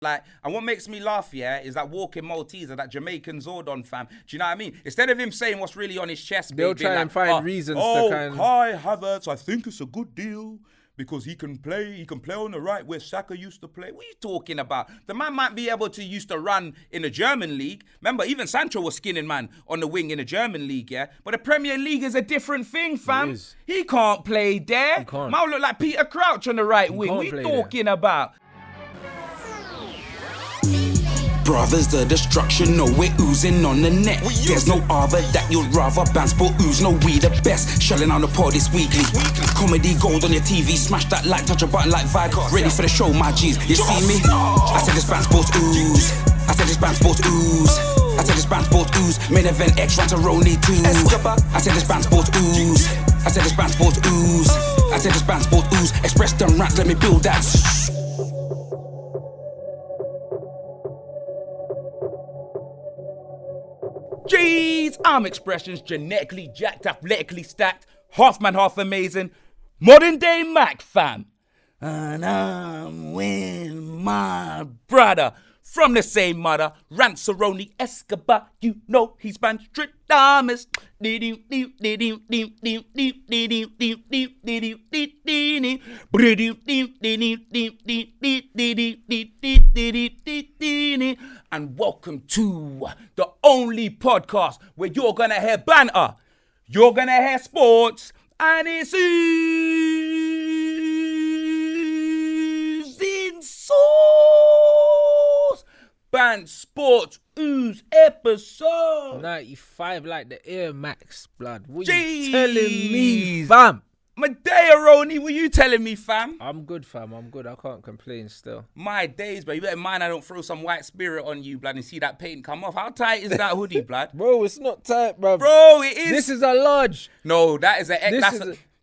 Like, and what makes me laugh, yeah, is that walking Malteser, that Jamaican Zordon, fam. Do you know what I mean? Instead of him saying what's really on his chest, they'll try and find reasons to kind of... Kai Havertz, I think it's a good deal because he can play on the right where Saka used to play. What are you talking about? The man might be able to used to run in the German league. Remember, even Sancho was skinning man on the wing in the German league, yeah? But the Premier League is a different thing, fam. He can't play there. He can't. Man look like Peter Crouch on the right wing. What are you talking about? Brothers, the destruction, no, we're oozing on the net. There's no other that you'd rather Bants Sport ooze. No, we the best. Shelling on the pod this weekly. Comedy gold on your TV. Smash that like, touch a button like Vibe. Ready for the show, my G's. You see me? I said this Bants Sport ooze. I said this Bants Sport ooze. I said this Bants Sport ooze. Main event X run to RONI 2. I said this Bants Sport ooze. I said this Bants Sport ooze. I said this Bants Sport ooze. Express them rants, let me build that. Jeez, I'm expressions genetically jacked, athletically stacked, half man, half amazing, modern day Mac fam. And I'm with my brother from the same mother, Ranceroni Escobar. You know he's Banstradamus. And welcome to the only podcast where you're gonna hear banter, you're gonna hear sports, and it's oozing sauce. Bands Sports Ooze episode 95, like the Air Max, blood. What you telling me, fam? My day, RONI, what you telling me, fam? I'm good, fam. I'm good. I can't complain still. My days, bro. You better mind I don't throw some white spirit on you, blood, and see that paint come off. How tight is that hoodie, blood? Bro, it's not tight, bro. Bro, it is. This is a large. No, that is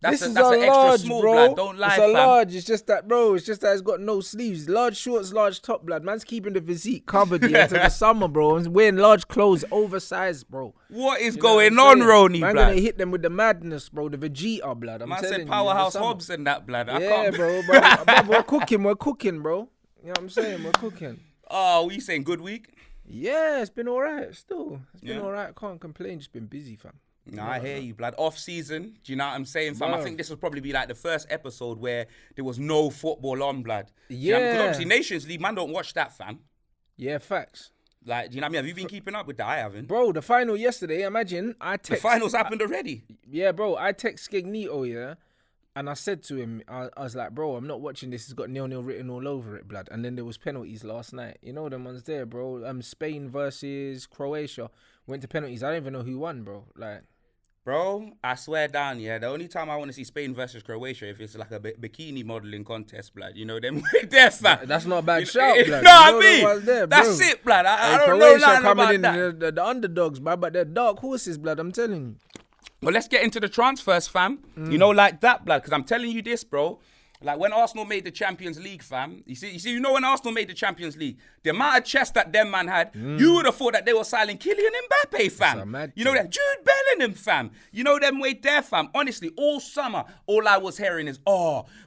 that's an extra large, small, bro. blood. Don't lie, it's fam. a large. It's just that, bro. It's just that it's got no sleeves. Large shorts, large top, blood. Man's keeping the physique covered here until the summer, bro. I'm wearing large clothes, oversized, bro. What is going on, RONI, blood? I'm gonna hit them with the madness, bro. The Vegeta, blood. I'm telling you. Said Powerhouse Hobbs and that, blood. Yeah, bro. We're cooking, bro. You know what I'm saying? We're cooking. Oh, what you saying? Good week? Yeah, it's been all right still. It's been all right. Can't complain. Just been busy, fam. No, I hear you, blood. Off season, do you know what I'm saying, fam? I think this will probably be like the first episode where there was no football on, blood. Yeah. Because obviously Nations League, man, don't watch that, fam. Yeah, facts. Like, do you know what I mean? Have you been keeping up with that? I haven't. Bro, the final yesterday, imagine, The finals happened already. Yeah, bro, I text Skegnito, yeah, and I said to him, I was like, bro, I'm not watching this. It's got 0-0 written all over it, blood. And then there was penalties last night. You know them ones there, bro. Spain versus Croatia went to penalties. I don't even know who won, bro. Like... Bro, I swear down, yeah, the only time I want to see Spain versus Croatia if it's like a bikini modelling contest, blood. You know them there, fam. That's not a bad shout, blood. No, I mean, that's it, blood. I don't know nothing about that. The underdogs, blood, but they're dark horses, blood, I'm telling you. Well, let's get into the transfers, fam. You know, like that, blood, because I'm telling you this, bro. Like when Arsenal made the Champions League, fam. You know when Arsenal made the Champions League, the amount of chest that them man had, you would have thought that they were signing Kylian Mbappe, fam. You know that Jude Bellingham, fam. You know them way there, fam. Honestly, all summer, all I was hearing is,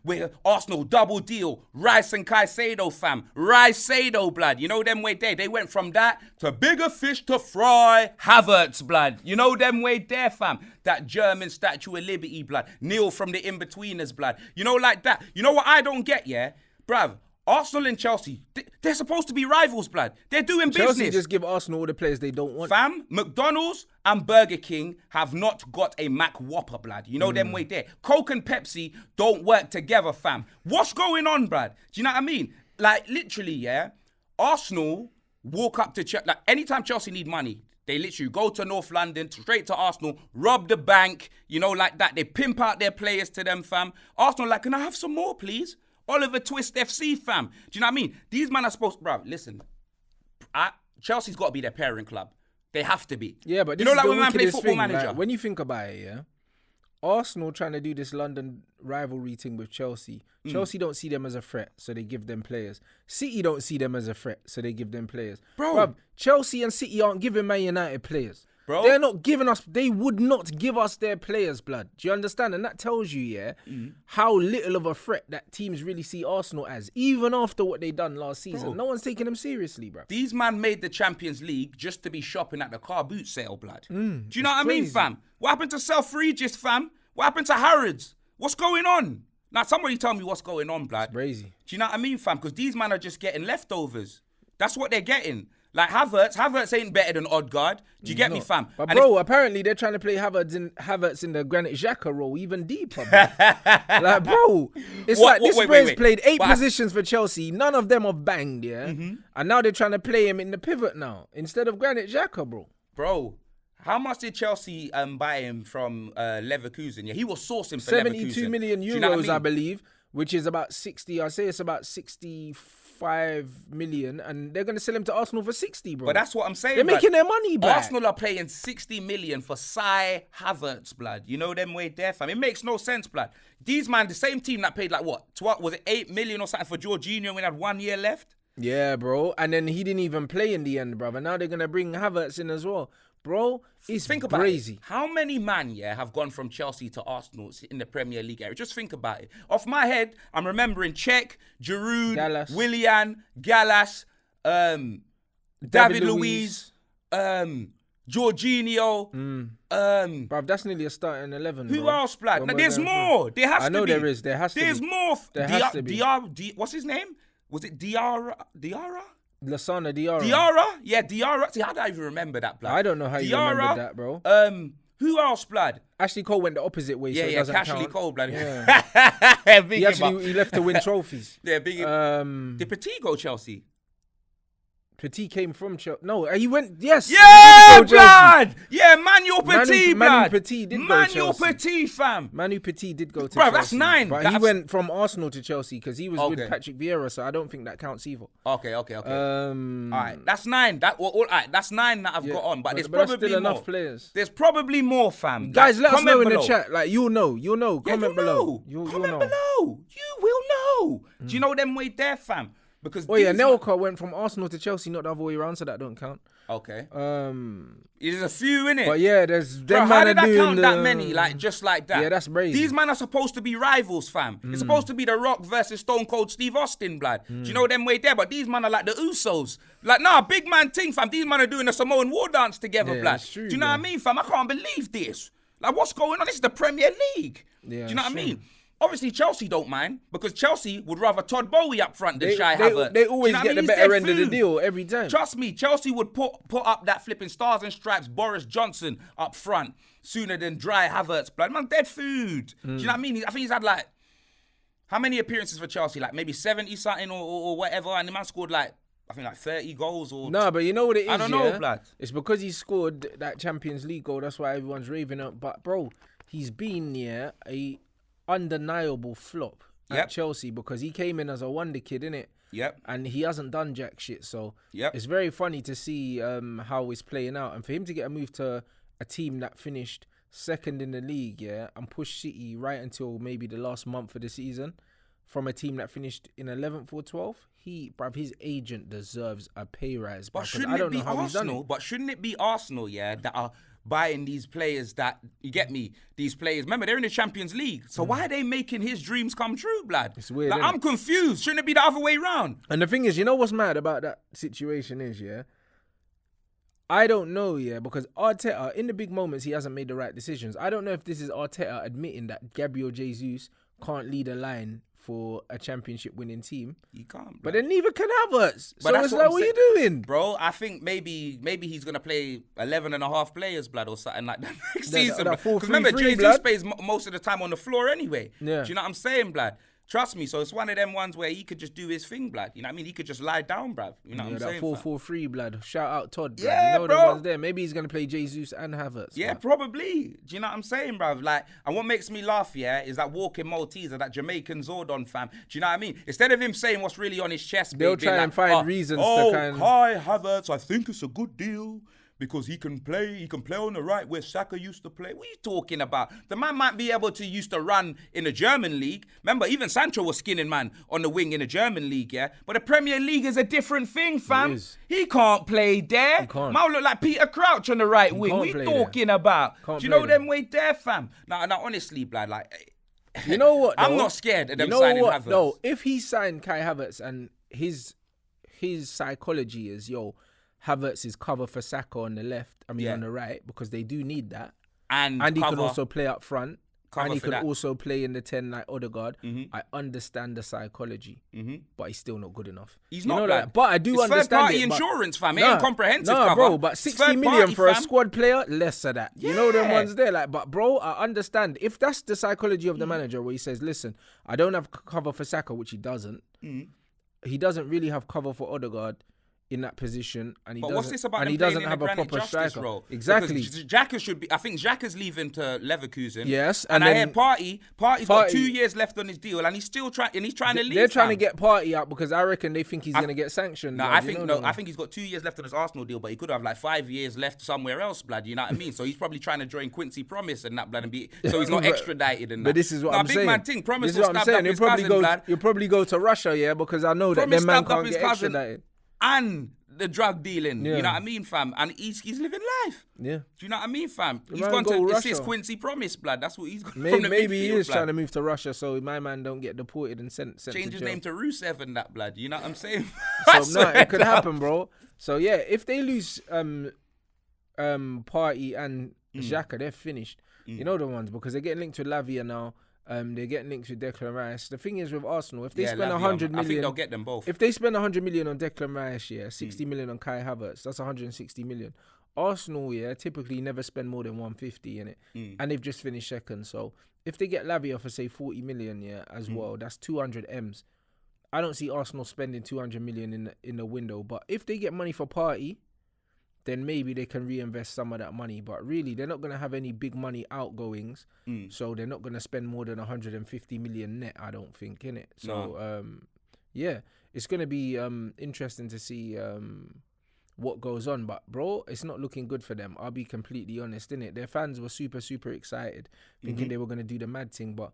we're Arsenal double deal, Rice and Caicedo, fam. Rice-Sado, blood. You know them way there. They went from that to bigger fish to fry, Havertz, blood. You know them way there, fam. That German Statue of Liberty, blood. Neil from the In-Betweeners, blood. You know, like that. You know what I don't get, yeah? Bruv, Arsenal and Chelsea, they're supposed to be rivals, blood. They're doing business. Chelsea just give Arsenal all the players they don't want. Fam, McDonald's and Burger King have not got a Mac Whopper, blood. You know them way there. Coke and Pepsi don't work together, fam. What's going on, blood? Do you know what I mean? Like, literally, yeah? Arsenal walk up to Chelsea. Like, anytime Chelsea need money, they literally go to North London, straight to Arsenal, rob the bank, you know, like that. They pimp out their players to them, fam. Arsenal like, can I have some more, please? Oliver Twist FC, fam. Do you know what I mean? These men are supposed... Bruv, listen. Chelsea's got to be their parent club. They have to be. Yeah, but this you know, is like the when man play wickedest Football thing, Manager. like, when you think about it, yeah, Arsenal trying to do this London rivalry thing with Chelsea. Chelsea don't see them as a threat, so they give them players. City don't see them as a threat, so they give them players. Bro. Bruv, Chelsea and City aren't giving Man United players. Bro. They're not giving us, they would not give us their players, blood. Do you understand? And that tells you, how little of a threat that teams really see Arsenal as, even after what they done last season. Bro. No one's taking them seriously, bro. These man made the Champions League just to be shopping at the car boot sale, blood. Do you know what I mean, crazy. fam? What happened to Selfridges, fam? What happened to Havertz? What's going on? Now, somebody tell me what's going on, blood. Crazy. Do you know what I mean, fam? Because these man are just getting leftovers. That's what they're getting. Like Havertz ain't better than Odegaard. Do you get me, fam? But And bro, apparently they're trying to play Havertz in the Granit Xhaka role even deeper, bro. Like, bro, it's What- like this wait, player's wait. played 8 But- positions for Chelsea. None of them have banged, And now they're trying to play him in the pivot now instead of Granit Xhaka, bro. Bro, how much did Chelsea buy him from Leverkusen? Yeah, he was sourcing for 72 Leverkusen. million Do you know what euros, I mean? believe, which is about 60. I say it's about 65 million, and they're going to sell him to Arsenal for 60, bro. But that's what I'm saying. They're blood. making their money back. Arsenal are paying 60 million for Havertz, blood. You know them way there, fam. It makes no sense, blood. These man, the same team that paid like what? Was it 8 million or something for Jorginho when he had 1 year left? Yeah, bro. And then he didn't even play in the end, brother. Now they're going to bring Havertz in as well. Bro, it's Think about crazy. it. How many man, have gone from Chelsea to Arsenal in the Premier League area? Just think about it. Off my head, I'm remembering Cech, Giroud, Gallas. Willian, Gallas, David Luiz, Jorginho. Bruv, that's nearly a starting 11, Who bro. else, blood? When Now, we're there's going more. There has I to know be. there is. There has to There's be. more. There has to be. What's his name? Was it Diarra? Lasana Diarra. Diarra? Yeah, Diarra. See, how do I even remember that, blood? I don't know how you remember that, bro. Who else, blood? Ashley Cole went the opposite way, so it doesn't Ashley count. Cole, blood. Yeah. Big He him actually up. he left to win trophies. Yeah, big him. Did Petit go Chelsea? Petit came from Chelsea. No, he went. Yes. he Yeah, did go Chelsea. blood. Yeah, Manuel Petit, Manu blood. Petit did go Manuel Chelsea. Petit, fam. Manu Petit did go to Bruv, Chelsea. that's 9. But he That's- went from Arsenal to Chelsea because he was Okay. with Patrick Vieira, so I don't think that counts either. Okay. All Um, right, that's 9. All right, that's 9 that I've got on. But there's that's probably still more. enough players. There's probably more, fam. Guys, Like, let us know in comment the below. chat. Like, you'll know. Yeah, Comment below. Comment below. You will know. Do you know them way there, fam? Because Oh yeah, these- Nelka went from Arsenal to Chelsea, not the other way around, so that don't count. Okay. Um, There's a few in it. but yeah, there's Bro, them how man did are I doing count that the- many? Like, just like that. Yeah, that's crazy. These men are supposed to be rivals, fam. It's supposed to be The Rock versus Stone Cold Steve Austin, blood. Do you know them way there? But these men are like the Usos. Like, nah, big man thing, fam. These men are doing a Samoan war dance together, Yeah, blood. that's true, Do you know what I man. mean, fam? I can't believe this. Like, what's going on? This is the Premier League. Yeah, Do you know what I sure. mean? Obviously, Chelsea don't mind because Chelsea would rather Todd Bowie up front than Shai Havertz. They Do you always know what I get mean? the He's better their end of the food. deal every time. Trust me, Chelsea would put up that flipping Stars and Stripes Boris Johnson up front sooner than dry Havertz, blood. Man, dead food. Do you know what I mean? I think he's had like, how many appearances for Chelsea? Like maybe 70 something or whatever. And the man scored like, I think like 30 goals or... No, but you know what it is, I don't know, yeah? blood. It's because he scored that Champions League goal. That's why everyone's raving up. But, bro, he's been, a undeniable flop at Yep. Chelsea because he came in as a wonder kid, innit? Yep. And he hasn't done jack shit. So Yep. it's very funny to see how it's playing out. And for him to get a move to a team that finished second in the league, and push City right until maybe the last month of the season from a team that finished in 11th or 12th, his agent deserves a pay rise. But bruv, 'cause shouldn't I don't it be know how he's done Arsenal? it. But shouldn't it be Arsenal, that are buying these players that, you get me, these players, remember, they're in the Champions League. So why are they making his dreams come true, blood? It's weird, Like, innit? I'm confused. Shouldn't it be the other way round? And the thing is, you know what's mad about that situation is, I don't know, because Arteta, in the big moments, he hasn't made the right decisions. I don't know if this is Arteta admitting that Gabriel Jesus can't lead a line for a championship winning team. You can't, But blood. then neither can Havertz. But So that's it's what like, I'm what are saying. you doing? Bro, I think maybe he's going to play 11 and a half players, blood, or something like that next That season. full Because remember, 3-3, Jesus blood. plays most of the time on the floor anyway. Yeah. Do you know what I'm saying, blood? Trust me. So it's one of them ones where he could just do his thing, blood. You know what I mean? He could just lie down, bruv. You know what I'm that saying? 4-4-3, blood. Shout out Todd, blood. Yeah, you know bro. the ones there. Maybe he's going to play Jesus and Havertz. Yeah, bruv. probably. Do you know what I'm saying, bruv? Like, and what makes me laugh, is that walking Malteser, that Jamaican Zordon fam. Do you know what I mean? Instead of him saying what's really on his chest, They'll being try and like, find reasons to kind of... Kai Havertz, I think it's a good deal because he can play on the right where Saka used to play. What are you talking about? The man might be able to used to run in the German league. Remember, even Sancho was skinning man on the wing in the German league, yeah? But the Premier League is a different thing, fam. He can't play there. Man look like Peter Crouch on the right wing. What are you talking about? Do you know them way there, fam? Now, honestly, blood, like... You know what, though? I'm not scared of them signing Havertz. No, if he signed Kai Havertz and his psychology is, Havertz is cover for Saka on the left, on the right, because they do need that. And he can also play up front. And he can also play in the 10 like Odegaard. I understand the psychology, but he's still not good enough. He's not, like, but I do understand it. Third-party insurance, fam. It ain't comprehensive cover. Bro, but 60 million for a squad player, less of that. Yeah. You know them ones there. Like, but bro, I understand. If that's the psychology of the manager, where he says, listen, I don't have cover for Saka, which he doesn't. He doesn't really have cover for Odegaard in that position, and he doesn't have a proper striker. Role. Exactly. Xhaka should be. I think Xhaka's leaving to Leverkusen. Yes, and I heard Partey's got 2 years left on his deal, and he's still trying. And he's trying to leave. They're trying to get Partey out because I reckon they think he's going to get sanctioned. No, I think he's got 2 years left on his Arsenal deal, but he could have like 5 years left somewhere else, blood. You know what I mean? So he's probably trying to join Quincy Promise and that, blood, and so he's not extradited and that. But this is what I'm saying. Big man thing. Promise this is what I'm saying. He'll probably go to Russia, yeah, because I know that their man can't get extradited. And the drug dealing, you know what I mean, fam? And he's living life. Yeah. Do you know what I mean, fam? He's gone to assist Quincy Promise, blood. That's what he's got. Maybe he is trying to move to Russia so my man don't get deported and sent change his name to Rusev and that, blood. You know what I'm saying? So, no, it could happen, bro. So, yeah, if they lose Partey and Xhaka, they're finished. You know the ones, because they're getting linked with Lavia now. They're getting linked with Declan Rice. The thing is with Arsenal, if they spend 100 million, I think they'll get them both. If they spend 100 million on Declan Rice, 60 million on Kai Havertz, that's 160 million. Arsenal, typically never spend more than 150 in it, and they've just finished second. So if they get Lavia for say 40 million, as well, that's 200 M's. I don't see Arsenal spending 200 million in the window, but if they get money for Partey, then maybe they can reinvest some of that money. But really, they're not going to have any big money outgoings. So they're not going to spend more than 150 million net, I don't think, innit? So, it's going to be interesting to see what goes on. But, bro, it's not looking good for them. I'll be completely honest, innit? Their fans were super, super excited, thinking they were going to do the mad thing, but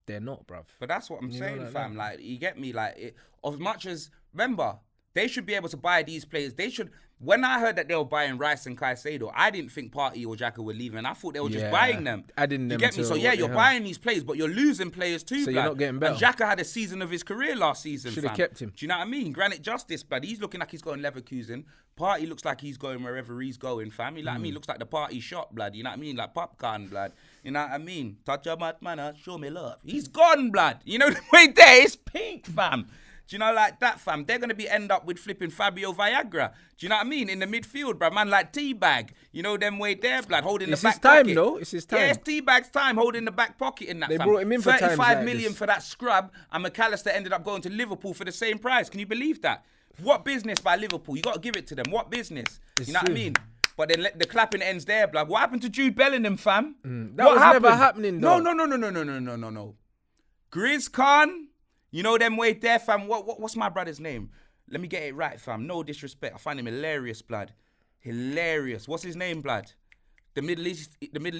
they're not, bruv. But that's what I'm saying, fam. Like, you get me? Like, as much as... Remember... They should be able to buy these players. They should. When I heard that they were buying Rice and Caicedo, I didn't think Partey or Xhaka were leaving. I thought they were just buying them. Adding them. You get me? So you're buying these players, but you're losing players too. So you're not getting better. And Xhaka had a season of his career last season. Should have kept him. Do you know what I mean? Granite Justice, blood. He's looking like he's going Leverkusen. Partey looks like he's going wherever he's going, fam. You know what I mean? Looks like the party shot, blood. You know what I mean? Like popcorn, blood. You know what I mean? Touch your mad manner, show me love. He's gone, blood. You know the way there is pink, fam. Do you know, like that, fam? They're going to end up with flipping Fabio Viagra. Do you know what I mean? In the midfield, bruv. Man like Teabag. You know them way there, blood, holding the back pocket. It's his time, though. It's his time. Yeah, it's Teabag's time, holding the back pocket in that, they fam. Brought him in for 35 million for that scrub, and McAllister ended up going to Liverpool for the same price. Can you believe that? What business by Liverpool? You got to give it to them. What business? You know what I mean? But then the clapping ends there, blood. What happened to Jude Bellingham, fam? That was never happening, though. No. Grizz Khan... You know them way there, fam. What's my brother's name? Let me get it right, fam. No disrespect. I find him hilarious, blood. Hilarious. What's his name, blood? The Middle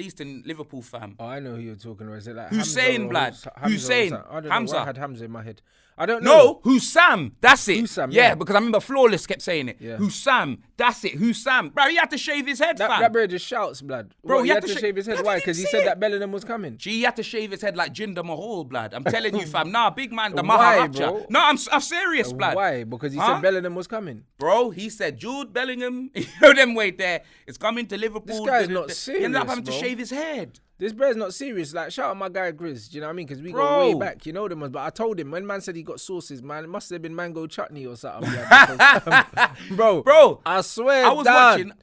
Eastern Liverpool fam. Oh, I know who you're talking about. Is it like Hussein, blood? Hussein. I don't know why I had Hamza in my head. I don't know. No, Hussam. That's it. Hussam, yeah, because I remember Flawless kept saying it. Yeah. Hussam. That's it. Hussam. Bro, he had to shave his head, fam. That bro just shouts, blood. Bro, he had to shave his head. Why? Because he said that Bellingham was coming. He had to shave his head like Jinder Mahal, blood. I'm telling you, fam. Nah, big man, the Maharaja. Bro? No, I'm serious, blood. Why? Because he said Bellingham was coming. Bro, he said Jude Bellingham, you know them way there, is coming to Liverpool. This guy's not serious, He ended up having to shave his head. This bro's not serious. Like, shout out my guy Grizz. Do you know what I mean? Because we go way back. You know them ones. But I told him, when man said he got sauces, man, it must have been mango chutney or something. Bro, I swear, I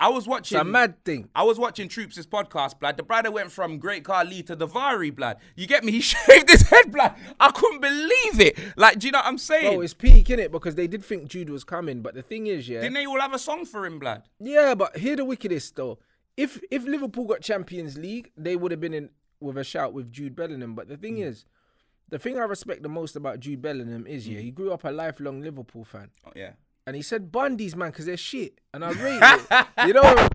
was watching. It's a mad thing. I was watching Troops' podcast, blood. The brother went from Great Carly to Davari, blood. You get me? He shaved his head, blood. I couldn't believe it. Like, do you know what I'm saying? Bro, it's peak, innit? Because they did think Jude was coming. But the thing is, Didn't they all have a song for him, blood? Yeah, but hear the wickedest, though. If Liverpool got Champions League, they would have been in with a shout with Jude Bellingham. But the thing is, the thing I respect the most about Jude Bellingham is, he grew up a lifelong Liverpool fan. Oh, yeah. And he said Bundy's, man, because they're shit. And I rate it. You know.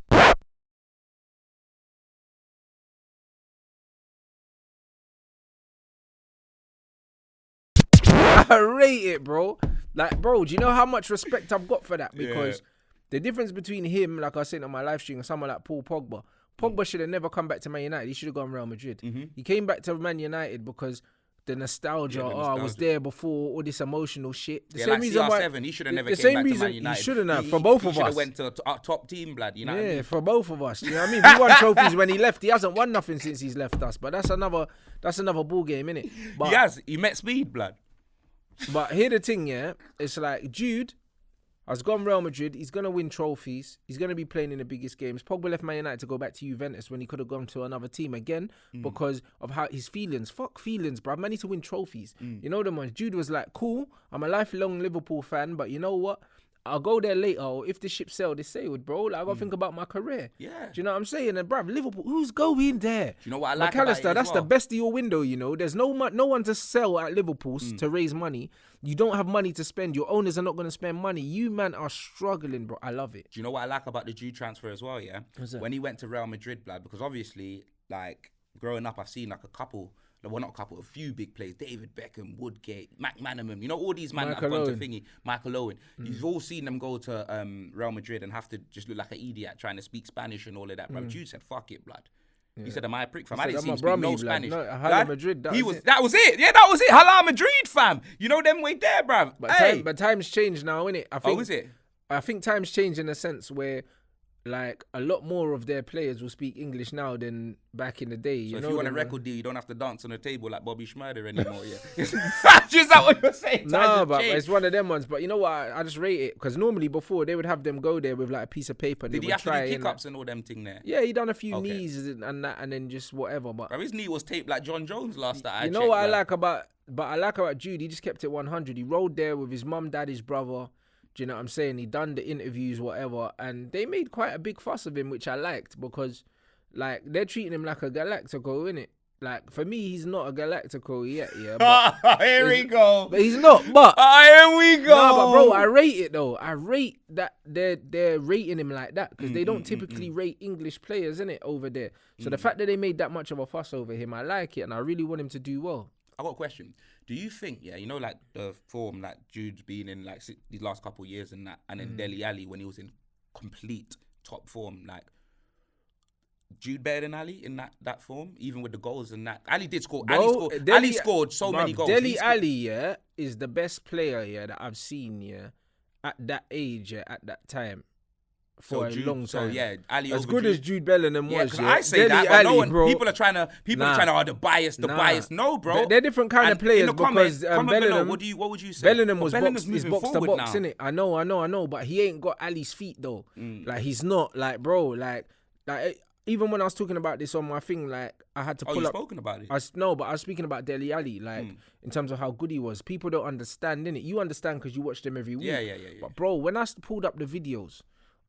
I rate it, bro. Like, bro, do you know how much respect I've got for that? Because the difference between him, like I was saying on my live stream, and someone like Paul Pogba should have never come back to Man United. He should have gone Real Madrid. He came back to Man United because the nostalgia, I was there before, all this emotional shit. The same like reason CR7, he should have never came back to Man United. He shouldn't have, for both of us. He should have went to top team, blood, you know what I mean? For both of us. You know what I mean? We won trophies when he left. He hasn't won nothing since he's left us. But that's another ball game, innit? But He has. He met speed, blood. But here the thing, yeah, it's like Jude has gone Real Madrid. He's going to win trophies. He's going to be playing in the biggest games. Pogba left Man United to go back to Juventus when he could have gone to another team again because of how his feelings. Fuck feelings, bruv. Man need to win trophies. You know them ones. Jude was like, cool, I'm a lifelong Liverpool fan, but you know what? I'll go there later, or if the ship sailed, they sailed, bro. Like, I gotta think about my career. Yeah. Do you know what I'm saying? And, bruv, Liverpool, who's going there? Do you know what I like about it as that's well? the best of your window, you know. There's no one to sell at Liverpool to raise money. You don't have money to spend. Your owners are not going to spend money. You, man, are struggling, bro. I love it. Do you know what I like about the Jude transfer as well, yeah? When he went to Real Madrid, blood, because obviously, like, growing up, I've seen, like, a few big players, David Beckham, Woodgate, McManaman, you know, all these men that have gone to thingy, Michael Owen. You've all seen them go to Real Madrid and have to just look like an idiot trying to speak Spanish and all of that, bro. Jude said, fuck it, blood. He said, am I a prick, fam? I didn't see him speak no Spanish. No, Hala Madrid, that was it. Yeah, that was it. Hala Madrid, fam. You know them way there, bruv. But times change now, innit? Is it? I think times change in a sense where, like, a lot more of their players will speak English now than back in the day. So if you want a record deal, you don't have to dance on a table like Bobby Schmurder anymore, yeah? Is that what you're saying? No, but it's one of them ones. But you know what? I just rate it. Because normally before, they would have them go there with like a piece of paper. And Did they he would have try to do kick-ups and all them thing there? Yeah, he done a few knees and that, and then just whatever. But his knee was taped like John Jones last time. You know what I like about Jude? He just kept it 100. He rode there with his mum, dad, his brother. Do you know what I'm saying? He done the interviews, whatever, and they made quite a big fuss of him, which I liked because, like, they're treating him like a Galactico, innit? Like, for me, he's not a Galactico yet, yeah. But here we go. But he's not. But here we go. No, but bro, I rate it though. I rate that they're rating him like that because they don't typically rate English players, innit, over there. So the fact that they made that much of a fuss over him, I like it, and I really want him to do well. I got a question. Do you think, you know, like the form that Jude's been in, like these last couple of years and that, and then Dele Alli when he was in complete top form, like Jude better than Alli in that form, even with the goals and that. Alli did score. Alli scored so many goals. Dele Alli, is the best player, that I've seen, at that age, at that time. For a long time. So Alli as good as Jude Bellingham was. Because I say Dele that, but Alli, bro. People are trying to, the bias. No, bro. They're different kind of players because Bellingham. What would you say? Bellingham was box to box, innit? I know, but he ain't got Ali's feet though. Like, he's not, like, bro, like even when I was talking about this on my thing, like, I had to pull up. Spoken about it? But I was speaking about Dele Alli, like, in terms of how good he was. People don't understand, innit? You understand because you watch them every week. Yeah. But bro, when I pulled up the videos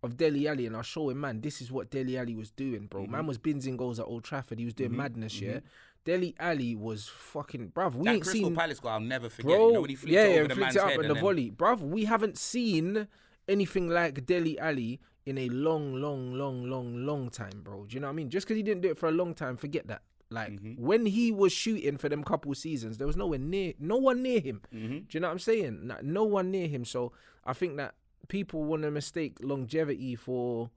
of Dele Alli and I show him, man, this is what Dele Alli was doing, bro. Man was binsing goals at Old Trafford. He was doing madness, yeah. Dele Alli was fucking, bruv. We ain't Crystal seen Palace goal. I'll never forget. Bro, you know when he flicked over the man's head and the volley, bruv. We haven't seen anything like Dele Alli in a long time, bro. Do you know what I mean? Just because he didn't do it for a long time, forget that. Like, when he was shooting for them couple seasons, there was no one near him. Do you know what I'm saying? No one near him. So I think that people want to mistake longevity for,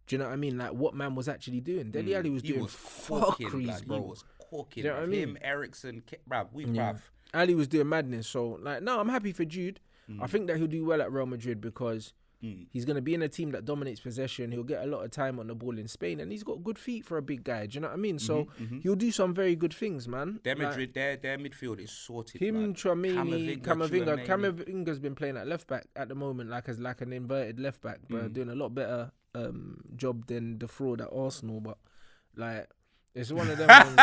do you know what I mean? Like, what man was actually doing. Dele Alli was doing fuckeries, bro. He was corking. Do you know what I mean? Him, Ericsson, bruv. Ali was doing madness. So, like, no, I'm happy for Jude. I think that he'll do well at Real Madrid because he's going to be in a team that dominates possession. He'll get a lot of time on the ball in Spain, and he's got good feet for a big guy. Do you know what I mean? So he'll do some very good things, man. Their midfield is sorted. Him, Tchouaméni, Camavinga's been playing at left back at the moment, like an inverted left back, but doing a lot better job than the fraud at Arsenal. But like, it's one of them ones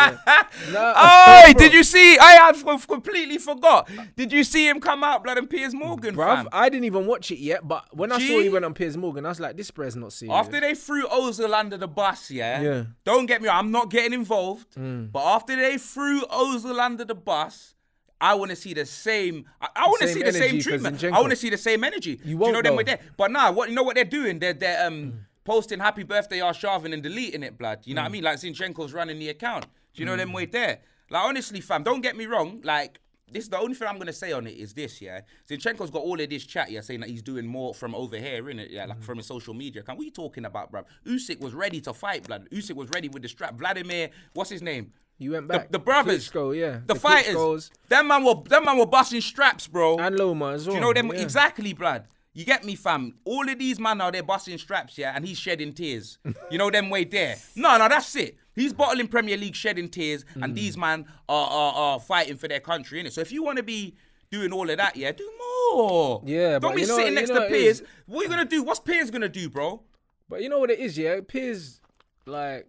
where, did you see? I completely forgot. Did you see him come out, blood, and Piers Morgan, bruv, fam? I didn't even watch it yet, but when I saw he went on Piers Morgan, I was like, this spread's not serious. After they threw Ozil under the bus, don't get me wrong, I'm not getting involved, but after they threw Ozil under the bus, I want to see the same. I want to see the same treatment. I want to see the same energy. You won't, do you know them with that? But nah, you know what they're doing? They're posting happy birthday Arshavin and deleting it, blood. You know what I mean? Like Zinchenko's running the account. Do you know them way there? Like honestly, fam, don't get me wrong. Like this, the only thing I'm gonna say on it is this, yeah. Zinchenko's got all of this chat, yeah, saying that he's doing more from over here, innit? Yeah, like from his social media account. What are you talking about, bruv? Usyk was ready to fight, blood. Usyk was ready with the strap. Vladimir, what's his name? You went back. The brothers, Klitschko, yeah. the fighters. Them man were busting straps, bro. And Loma as well. Do you know them exactly, blood? You get me, fam? All of these man are there busting straps, yeah, and he's shedding tears. You know them way there. No, that's it. He's bottling Premier League, shedding tears, and these man are fighting for their country, innit? So if you want to be doing all of that, yeah, do more. Yeah, don't be sitting next to Piers. What are you gonna do? What's Piers gonna do, bro? But you know what it is, yeah. Piers, like,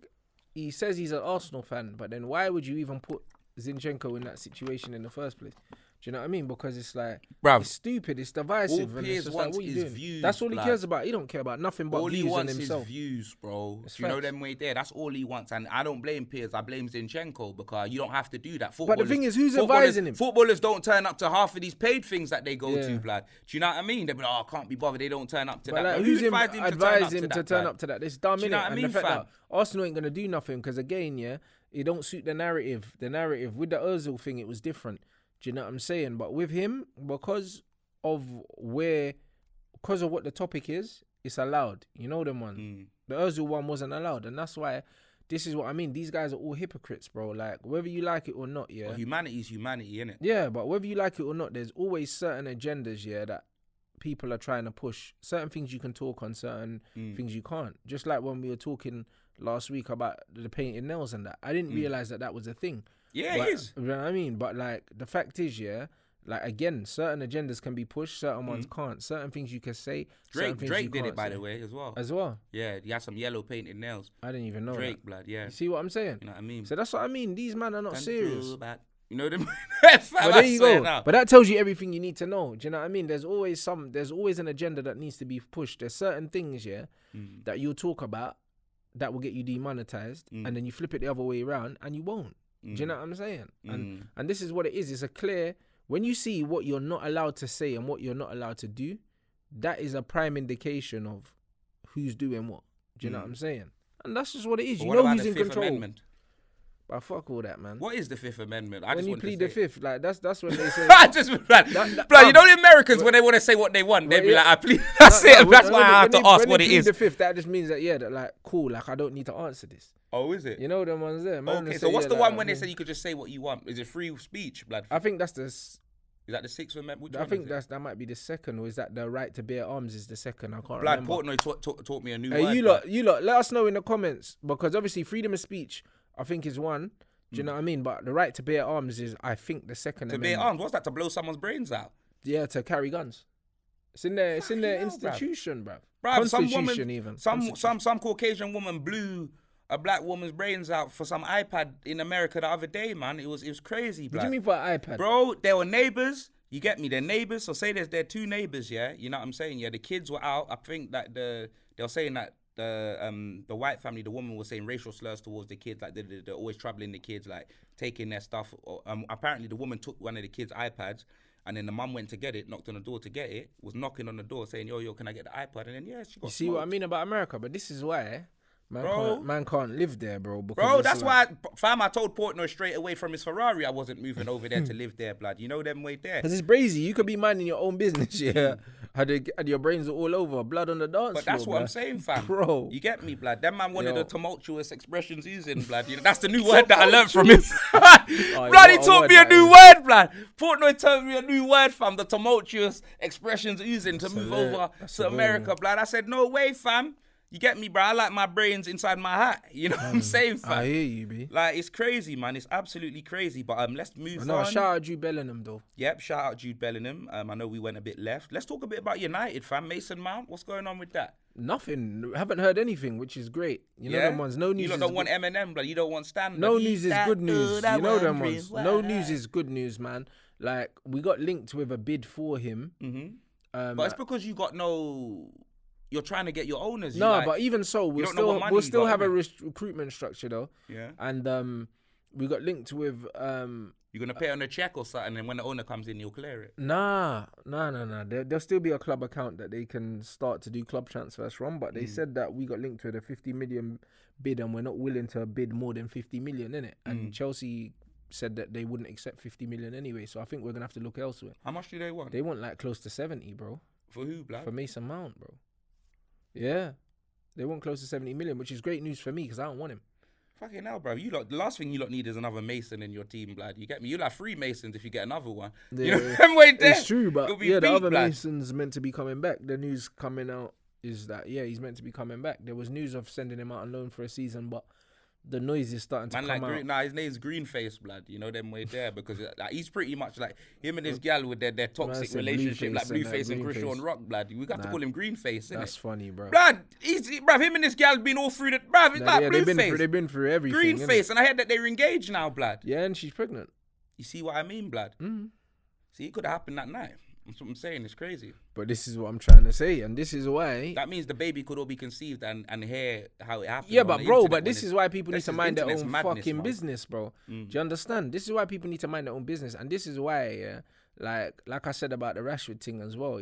he says he's an Arsenal fan, but then why would you even put Zinchenko in that situation in the first place? Do you know what I mean? Because it's like, bruv, it's stupid, it's divisive. All and Piers it's wants like, what is you doing? views. That's all he cares about. He don't care about nothing but all views he wants and himself. is views, bro. It's You know facts. them way there. That's all he wants, and I don't blame Piers. I blame Zinchenko because you don't have to do that. But the thing is, who's advising him? Footballers don't turn up to half of these paid things that they go Yeah. to, blood. Do you know what I mean? They're like, oh, I can't be bothered. They don't turn up to But that. like, But who's advised him to turn up to that? It's dumb, Do you know innit? what I And mean, the fact fam? that Arsenal ain't gonna do nothing because again, yeah, it don't suit the narrative. The narrative with the Ozil thing, it was different. Do you know what I'm saying? But with him, because of what the topic is, it's allowed. You know them ones. The Ozil one wasn't allowed, and that's why. This is what I mean. These guys are all hypocrites, bro. Like whether you like it or not, yeah. Well, humanity's humanity, innit? Yeah, but whether you like it or not, there's always certain agendas, yeah, that people are trying to push. Certain things you can talk on, certain things you can't. Just like when we were talking last week about the painted nails and that. I didn't realize that was a thing. Yeah, But, it is. you know what I mean? But like the fact is, yeah, like again, certain agendas can be pushed, certain ones can't. Certain things you can say. certain things Drake you did can't it, by say. the way, as well. As well. Yeah, he had some yellow painted nails. I didn't even know Drake, that. blood, yeah. You see what I'm saying? You know what I mean? So that's what I mean. These men are not serious. You know them? But there you go. But that tells you everything you need to know. Do you know what I mean? There's always an agenda that needs to be pushed. There's certain things, yeah, that you'll talk about that will get you demonetized, and then you flip it the other way around and you won't. Do you know what I'm saying? And this is what it is. It's a clear, when you see what you're not allowed to say and what you're not allowed to do, that is a prime indication of who's doing what. Do you know what I'm saying? And that's just what it is. But You what know about who's the in Fifth control. Amendment? But fuck all that, man. What is the Fifth Amendment? When you plead the fifth, like that's when they say. I just blood. You know the Americans when they want to say what they want, they be like, "I plead." That's it. That's why I have to ask what it is. The fifth, that just means that that like cool, like I don't need to answer this. Oh, is it? You know them ones there, man. Okay, so what's the one when they say you could just say what you want? Is it free speech, blood? I think that's the. Is that the Sixth Amendment? I think that might be the second, or is that the right to bear arms is the second? I can't blood, remember. Portnoy taught me a new word. You lot, let us know in the comments, because obviously freedom of speech, I think is one. Do you know what I mean? But the right to bear arms is, I think, the second To amendment. bear arms? What's that? To blow someone's brains out? Yeah, to carry guns. It's in their institution, bruv. Constitution, even. Some Caucasian woman blew a black woman's brains out for some iPad in America the other day, man. It was crazy, What do you mean for an iPad? Bro, they were neighbors. You get me? They're neighbors. So say they're two neighbors, yeah? You know what I'm saying? Yeah, the kids were out. I think that they were saying that the white family, the woman was saying racial slurs towards the kids, like they're always troubling the kids, like taking their stuff. Apparently the woman took one of the kids' iPads, and then the mum went to get it, knocked on the door to get it, was knocking on the door saying, yo, can I get the iPad? And then she got You see what I mean about America? But this is why man can't live there, bro. Bro, that's why, fam, I told Portnoy straight away from his Ferrari I wasn't moving over there to live there, blood. You know them way there. Because it's brazy. You could be minding your own business, yeah. And your brains are all over, blood on the dance floor. But that's what blood. I'm saying, fam. Bro. You get me, blood. That man wanted Yo. the tumultuous expressions using, blood. You know, that's the new word that I learned from him. Oh, Blood, he what a taught word me a that new is. word, blood. Portnoy taught me a new word, fam. The tumultuous expressions using to move over to America, blood. I said, no way, fam. You get me, bro? I like my brains inside my hat. You know what I'm saying, fam? I hear you, B. Like, it's crazy, man. It's absolutely crazy. But let's move No, on. shout out Jude Bellingham, though. Yep, shout out Jude Bellingham. I know we went a bit left. Let's talk a bit about United, fam. Mason Mount, what's going on with that? Nothing. Haven't heard anything, which is great. You know them ones. No news. You don't want Eminem, blood. You don't want Stan. No blood. news Eat is that good news. good, I You know them wonder ones. why. No news is good news, man. Like, we got linked with a bid for him. But it's because you got you're trying to get your owners. No, but even so, we'll don't know what money we'll you still got, have a innit? recruitment structure though. Yeah. And We got linked with You're gonna pay on a check or something, and when the owner comes in, you'll clear it. Nah. There'll still be a club account that they can start to do club transfers from, but they said that we got linked with a 50 million bid and we're not willing to bid more than 50 million, innit? And Chelsea said that they wouldn't accept 50 million anyway, so I think we're gonna have to look elsewhere. How much do they want? They want like close to 70, bro. For who, blood? For Mason Mount, bro. Yeah. They want close to 70 million, which is great news for me because I don't want him. Fucking hell, bro. The last thing you lot need is another Mason in your team, blood. You get me? You'll have 3 Masons if you get another one. Yeah, you know, I'm waiting there. It's true, but the other blood. Mason's meant to be coming back. The news coming out is that, he's meant to be coming back. There was news of sending him out on loan for a season, but the noise is starting to come out. His name's Greenface, blood. You know them way there because like, he's pretty much like him and his gal with their toxic relationship, like Blueface and Christian Rock, blood. We got to call him Greenface, innit? That's funny, bro. Blood, bruv, him and his gal been all through the, bruv, it's like Blueface. They've been through everything. Greenface, and I heard that they're engaged now, blood. Yeah, and she's pregnant. You see what I mean, blood? Mm-hmm. See, it could have happened that night. That's what I'm saying. It's crazy. But this is what I'm trying to say, and this is why. That means the baby could all be conceived and hear how it happened. Yeah, but bro, this is why people need to mind their own fucking business, bro. Mm. Do you understand? This is why people need to mind their own business, and this is why, like I said about the Rashford thing as well,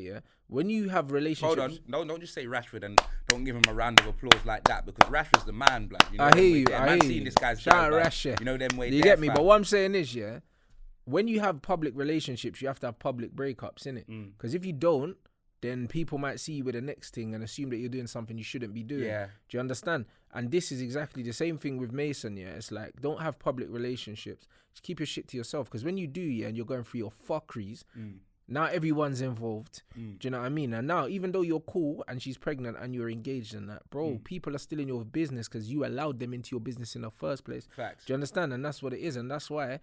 when you have relationships. Hold on, don't just say Rashford and don't give him a round of applause like that because Rashford's the man, blood. You know I hear you. I hear you. This guy's shout out Rash, you know them way. You get me? But what I'm saying is, when you have public relationships, you have to have public breakups, innit? Because if you don't, then people might see you with the next thing and assume that you're doing something you shouldn't be doing. Yeah. Do you understand? And this is exactly the same thing with Mason, It's like, don't have public relationships. Just keep your shit to yourself. Because when you do, and you're going through your fuckeries, now everyone's involved. Do you know what I mean? And now, even though you're cool and she's pregnant and you're engaged in that, bro, people are still in your business because you allowed them into your business in the first place. Facts. Do you understand? And that's what it is. And that's why...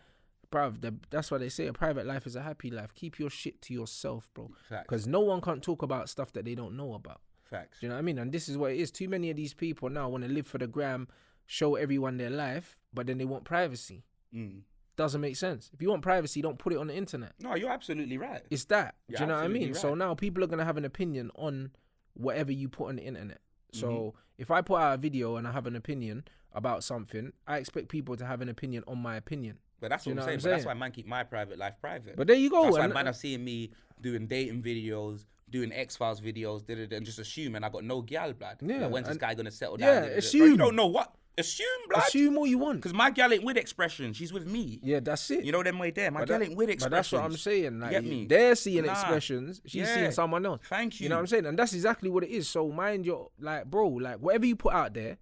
Bruv, that's why they say a private life is a happy life. Keep your shit to yourself, bro. Because no one can't talk about stuff that they don't know about. Facts. Do you know what I mean? And this is what it is. Too many of these people now want to live for the gram, show everyone their life, but then they want privacy. Doesn't make sense. If you want privacy, don't put it on the internet. No, you're absolutely right. It's that. You're do you know what I mean? right. So now people are going to have an opinion on whatever you put on the internet. So if I put out a video and I have an opinion about something, I expect people to have an opinion on my opinion. But that's what I'm saying. But that's why man keep my private life private. But there you go. That's why man are seeing me doing dating videos, doing X-Files videos, and just assuming I got no gal, blood. Yeah. Like, when's this guy gonna settle down? Assume. Bro, you don't know what. Assume, blood. Assume all you want. Because my gal ain't with expression. She's with me. Yeah, that's it. You know them way there. My gal ain't with expression. But that's what I'm saying. Like, you get me? They're seeing expressions. She's seeing someone else. Thank you. You know what I'm saying? And that's exactly what it is. So mind your, like, bro, like, whatever you put out there,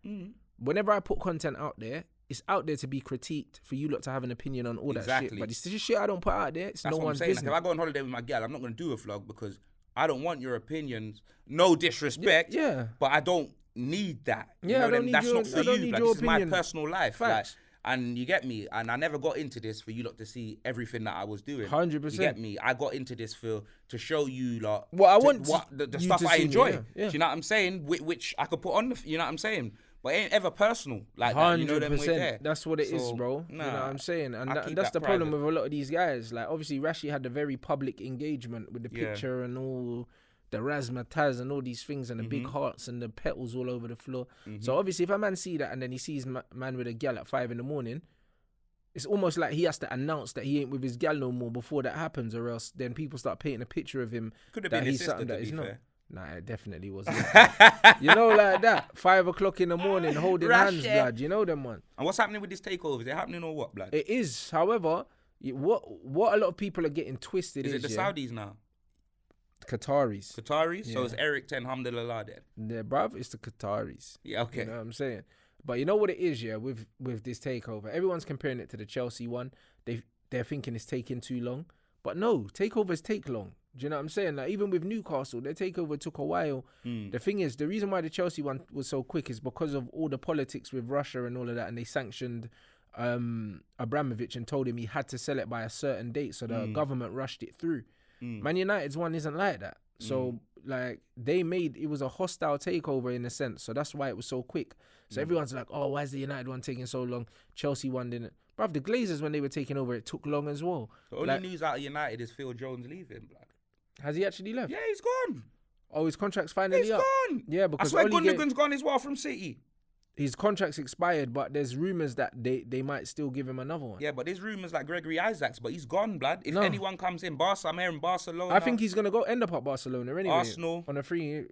whenever I put content out there, it's out there to be critiqued for you lot to have an opinion on all that shit. But it's just shit I don't put out there. It's that's no one's business. Like, if I go on holiday with my gal, I'm not going to do a vlog because I don't want your opinions. No disrespect. Yeah. But I don't need that. Yeah, That's not for you. Like, this is my personal life. Facts. Like, and you get me. And I never got into this for you lot to see everything that I was doing. 100%. You get me. I got into this to show you lot what I want the stuff I enjoy. Do you know what I'm saying? Which I could put on. You know what I'm saying? But it ain't ever personal like 100%. That. You know them way there. That's what it is, bro. You know what I'm saying? And that's the problem with a lot of these guys. Like, obviously, Rashi had a very public engagement with the picture and all the razzmatazz and all these things and the big hearts and the petals all over the floor. So, obviously, if a man see that and then he sees man with a gal at 5 a.m, it's almost like he has to announce that he ain't with his gal no more before that happens, or else then people start painting a picture of him. Could have been his sister, to be fair. Nah, it definitely wasn't. You know, like that. 5 o'clock in the morning, holding hands, blood. You know them one. And what's happening with this takeover? Is it happening or what, blood? It is. However, what a lot of people are getting twisted is it the Saudis now? Qataris. Qataris? So it's Eric Ten Hamdulillah then? Yeah, bruv, it's the Qataris. Yeah, okay. You know what I'm saying? But you know what it is, with this takeover? Everyone's comparing it to the Chelsea one. They're thinking it's taking too long. But no, takeovers take long. Do you know what I'm saying? Like, even with Newcastle, their takeover took a while. The thing is, the reason why the Chelsea one was so quick is because of all the politics with Russia and all of that, and they sanctioned Abramovich and told him he had to sell it by a certain date, so the government rushed it through. Man United's one isn't like that. So, like, it was a hostile takeover in a sense, so that's why it was so quick. So everyone's like, oh, why is the United one taking so long? Chelsea one didn't. Bruv, the Glazers, when they were taking over, it took long as well. The only news out of United is Phil Jones leaving, blood. Has he actually left? Yeah, he's gone. Oh, his contract's finally up. He's gone. Yeah, because I swear Gundogan's gone as well from City. his contract's expired, but there's rumours that they might still give him another one. Yeah, but there's rumours like Gregory Isaacs, but he's gone, blood. If No. anyone comes in, Barca, I'm hearing Barcelona. I think he's going to end up at Barcelona anyway. Arsenal. On a free...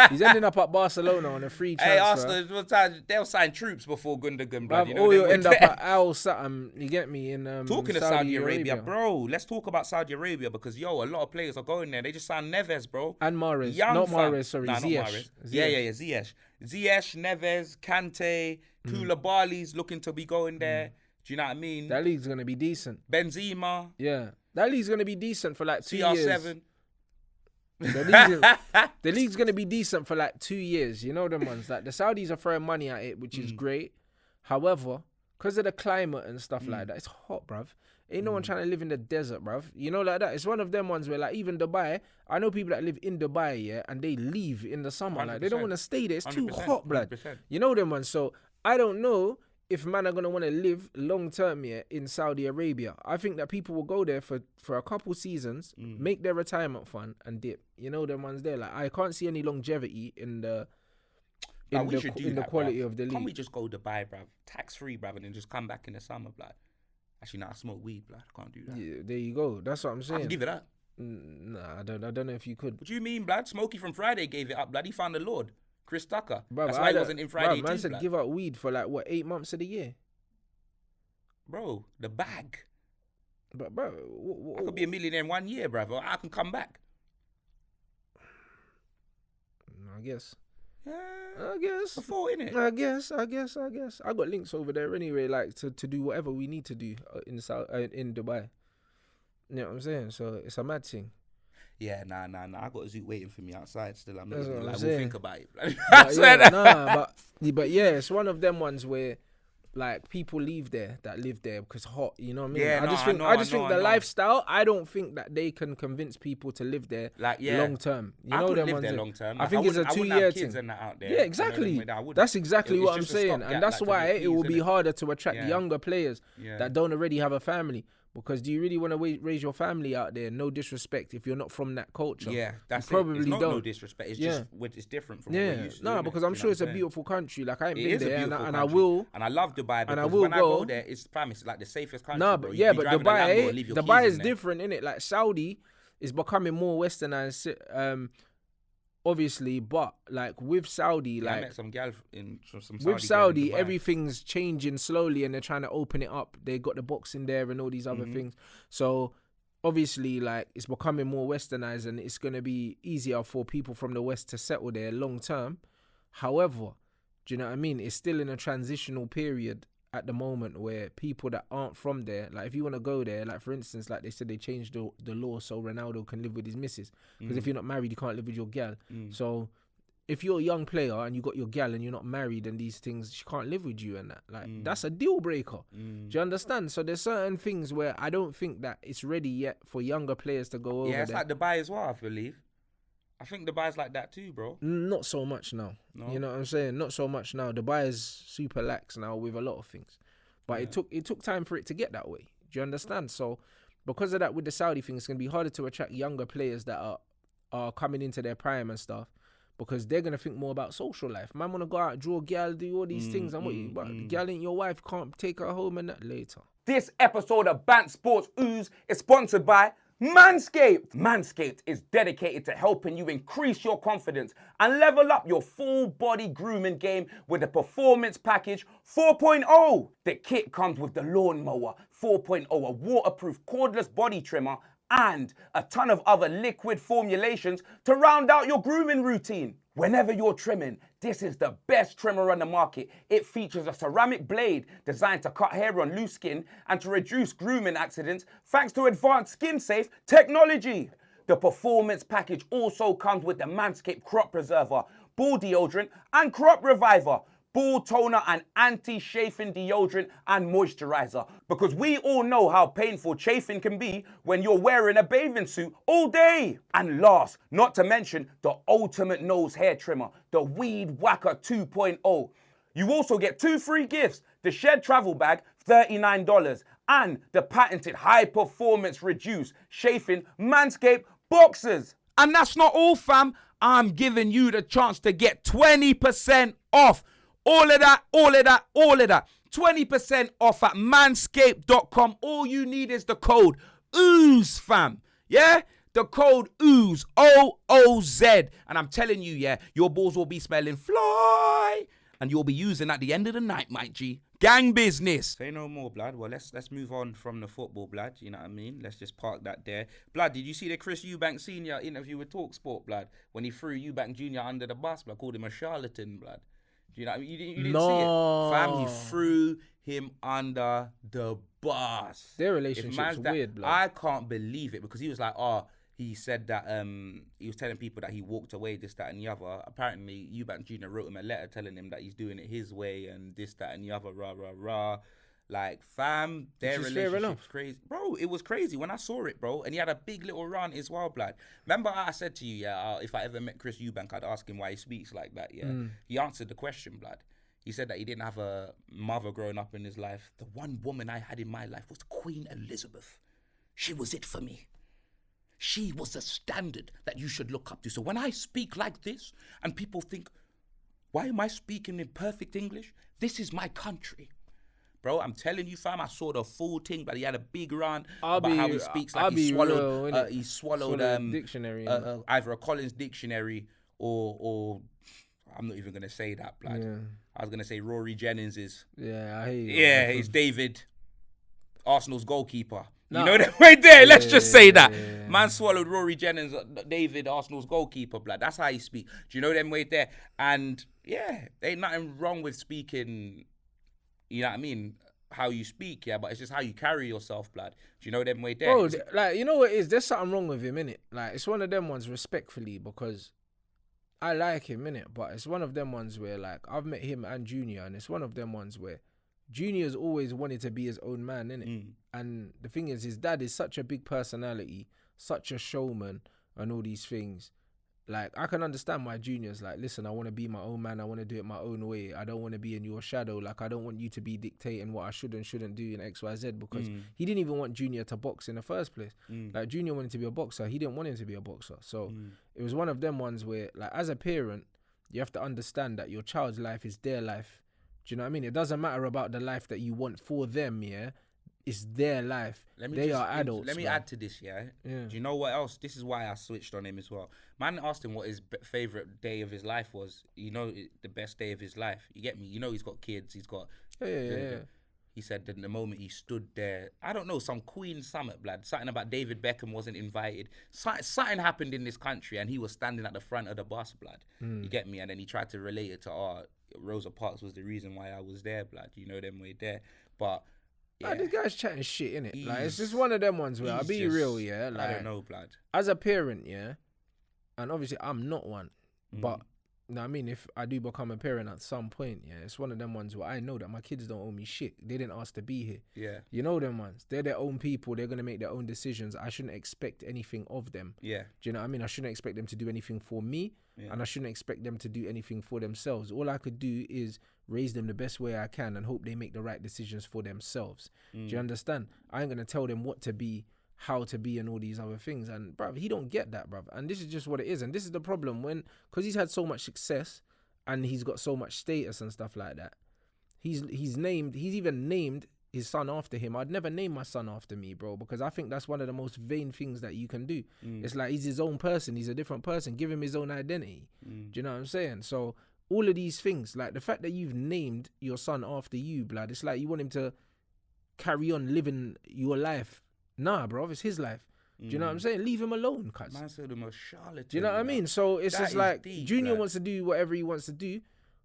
He's ending up at Barcelona on a free transfer. Hey, Arsenal, they'll sign troops before Gundogan, blood. Or you'll end up at Al Satam, you get me, in Talking of Saudi Arabia, bro, let's talk about Saudi Arabia because, a lot of players are going there. They just signed Neves, bro. And Mahrez. Ziyech. Ziyech. Yeah, Ziyech. Ziyech, Neves, Kante, Koulibaly's looking to be going there. Do you know what I mean? That league's going to be decent. Benzema. Yeah. That league's going to be decent for like 2 years. CR7. The league's going to be decent for like 2 years. You know them ones. Like the Saudis are throwing money at it, which is great. However, because of the climate and stuff like that, it's hot, bruv. Ain't no one trying to live in the desert, bruv. You know, like that. It's one of them ones where, like, even Dubai, I know people that live in Dubai, yeah, and they leave in the summer. Like, they don't want to stay there. It's too hot, blood. 100%. You know them ones. So, I don't know if man are going to want to live long term here in Saudi Arabia. I think that people will go there for a couple seasons, make their retirement fund, and dip. You know them ones there. Like, I can't see any longevity in the quality of the league. Can't we just go Dubai, bruv? Tax-free, bruv, and then just come back in the summer, blood? Actually, I smoke weed, blood. I can't do that. Yeah, there you go. That's what I'm saying. I can give it up. Nah, I don't know if you could. What do you mean, blood? Smokey from Friday gave it up, blood. He found the Lord. Chris Tucker. Bruv, That's why he wasn't in Friday man too, said blood. give up weed for like, 8 months of the year? Bro, the bag. But, bro... I could be a millionaire in 1 year, bruv. I can come back. I guess. I guess. Before, innit? I guess. I got links over there anyway, like to do whatever we need to do in Dubai. You know what I'm saying? So it's a mad thing. Yeah, nah. I got a Zoot waiting for me outside still. I'm not That's gonna what lie. I'm We'll saying. think about it. It's one of them ones where, like, people leave there that live there because hot. You know what I mean? Yeah, I just think the lifestyle. I don't think that they can convince people to live there long term. I couldn't live there long term. I think it's a 2-year thing. And that out there. Yeah, exactly. That's exactly what I'm saying, and that's why it will be harder to attract younger players that don't already have a family. Because do you really want to raise your family out there? No disrespect if you're not from that culture. Yeah, that's probably it's not don't. No disrespect. It's just it's different from what we're used to. No, because I'm sure it's a beautiful country. Like, I ain't been there, and I country. will. And I love Dubai because I will when go. I go there, it's like the safest country. No, bro. but You be but driving a Lambo and leave your Dubai keys is in there. different, innit? Like, Saudi is becoming more westernized. Obviously, but like with Saudi, I like met some gal in some Saudi with Saudi, girl in Dubai. everything's changing slowly, and they're trying to open it up. They got the boxing there and all these other things. So obviously, like, it's becoming more westernized, and it's gonna be easier for people from the West to settle there long term. However, do you know what I mean? It's still in a transitional period at the moment where people that aren't from there, like, if you want to go there, like, for instance, like they said, they changed the law so Ronaldo can live with his missus, because if you're not married, you can't live with your gal. So if you're a young player and you got your gal and you're not married and these things, she can't live with you and that, like, that's a deal breaker. Do you understand? So there's certain things where I don't think that it's ready yet for younger players to go over there. Yeah, it's like Dubai as well, I believe. I think Dubai's like that too, bro. Not so much now. No? You know what I'm saying? Not so much now. Dubai is super lax now with a lot of things. But it took time for it to get that way. Do you understand? So because of that, with the Saudi thing, it's going to be harder to attract younger players that are coming into their prime and stuff, because they're going to think more about social life. Man want to go out, draw gal, do all these things. And but the gal ain't your wife, can't take her home and that later. This episode of BANTS SPORTS OOZ is sponsored by Manscaped. Manscaped is dedicated to helping you increase your confidence and level up your full body grooming game with the Performance Package 4.0. The kit comes with the Lawnmower 4.0, a waterproof cordless body trimmer, and a ton of other liquid formulations to round out your grooming routine. Whenever you're trimming, this is the best trimmer on the market. It features a ceramic blade designed to cut hair on loose skin and to reduce grooming accidents thanks to advanced skin-safe technology. The Performance Package also comes with the Manscaped Crop Preserver, Ball Deodorant and Crop Reviver, Ball Toner and Anti-Chafing Deodorant and Moisturizer. Because we all know how painful chafing can be when you're wearing a bathing suit all day. And last, not to mention, the ultimate nose hair trimmer, the Weed Whacker 2.0. You also get 2 free gifts, the Shed Travel Bag, $39, and the patented high performance reduce chafing Manscaped Boxers. And that's not all, fam. I'm giving you the chance to get 20% off. All of that. 20% off at manscaped.com. All you need is the code OOZ, fam. Yeah? The code OOZ, OOZ. And I'm telling you, yeah, your balls will be smelling fly. And you'll be using at the end of the night, my G. Gang business. Say no more, blood. Well, let's move on from the football, blood. You know what I mean? Let's just park that there. Blood, did you see the Chris Eubank Sr. interview with TalkSport, blood? When he threw Eubank Jr. under the bus, blood, called him a charlatan, blood. Do you know what I mean? You didn't see it? Fam, he threw him under the bus. Their relationship's weird, blood. I can't believe it because he was like, he said that he was telling people that he walked away, this, that, and the other. Apparently, Eubank Jr. wrote him a letter telling him that he's doing it his way and this, that, and the other, rah, rah, rah. Like, fam, their relationship's crazy. Bro, it was crazy when I saw it, bro. And he had a big little rant as well, blood. Remember I said to you, if I ever met Chris Eubank, I'd ask him why he speaks like that, yeah? He answered the question, blood. He said that he didn't have a mother growing up in his life. The one woman I had in my life was Queen Elizabeth. She was it for me. She was the standard that you should look up to. So when I speak like this and people think, why am I speaking in perfect English? This is my country. Bro, I'm telling you, fam, I saw the full thing, but he had a big rant about how he speaks like he swallowed dictionary, either a Collins dictionary or I'm not even going to say that, blood. Yeah. I was going to say Rory Jennings is. Yeah, I hate you. Yeah, he's David, Arsenal's goalkeeper. No. You know that right there? Let's just say that. Yeah. Man swallowed Rory Jennings, David, Arsenal's goalkeeper, blood. That's how he speak. Do you know them right there? And yeah, ain't nothing wrong with speaking, you know what I mean, how you speak, yeah, but it's just how you carry yourself, blood. Do you know them right there? Bro, like, you know what it is? There's something wrong with him, innit? Like, it's one of them ones, respectfully, because I like him, innit? But it's one of them ones where, like, I've met him and Junior, and it's one of them ones where Junior's always wanted to be his own man, innit? And the thing is, his dad is such a big personality, such a showman, and all these things. Like, I can understand why Junior's like, listen, I want to be my own man. I want to do it my own way. I don't want to be in your shadow. Like, I don't want you to be dictating what I should and shouldn't do in X, Y, Z, because he didn't even want Junior to box in the first place. Like, Junior wanted to be a boxer. He didn't want him to be a boxer. So it was one of them ones where, like, as a parent, you have to understand that your child's life is their life. Do you know what I mean? It doesn't matter about the life that you want for them, yeah? It's their life. They are adults. Let me add to this, yeah? Do you know what else? This is why I switched on him as well. Man asked him what his favourite day of his life was. You know, the best day of his life. You get me? You know he's got kids. He's got... Yeah. He said that the moment he stood there, I don't know, some Queen summit, blood. Something about David Beckham wasn't invited. Something happened in this country and he was standing at the front of the bus, blood. You get me? And then he tried to relate it to, Rosa Parks was the reason why I was there, blood. You know them way there. But... yeah. Like, this guy's chatting shit, innit? Like, it's just one of them ones where I'll be real, yeah? Like, I don't know, blood. As a parent, yeah? And obviously, I'm not one. But, you know what I mean? If I do become a parent at some point, yeah? It's one of them ones where I know that my kids don't owe me shit. They didn't ask to be here. Yeah. You know them ones. They're their own people. They're going to make their own decisions. I shouldn't expect anything of them. Yeah. Do you know what I mean? I shouldn't expect them to do anything for me. Yeah. And I shouldn't expect them to do anything for themselves. All I could do is raise them the best way I can and hope they make the right decisions for themselves. Do you understand? I ain't going to tell them what to be, how to be, and all these other things. And, bruv, he don't get that, bruv. And this is just what it is. And this is the problem because he's had so much success and he's got so much status and stuff like that. He's even named his son after him. I'd never name my son after me, bro, because I think that's one of the most vain things that you can do. It's like he's his own person. He's a different person. Give him his own identity. Do you know what I'm saying? So all of these things, like the fact that you've named your son after you, blood, it's like you want him to carry on living your life. Nah, bro, it's his life. Do you know what I'm saying? Leave him alone, cuz. Man said him a charlatan. Do you know what I mean? So it's just like deep, Junior wants to do whatever he wants to do,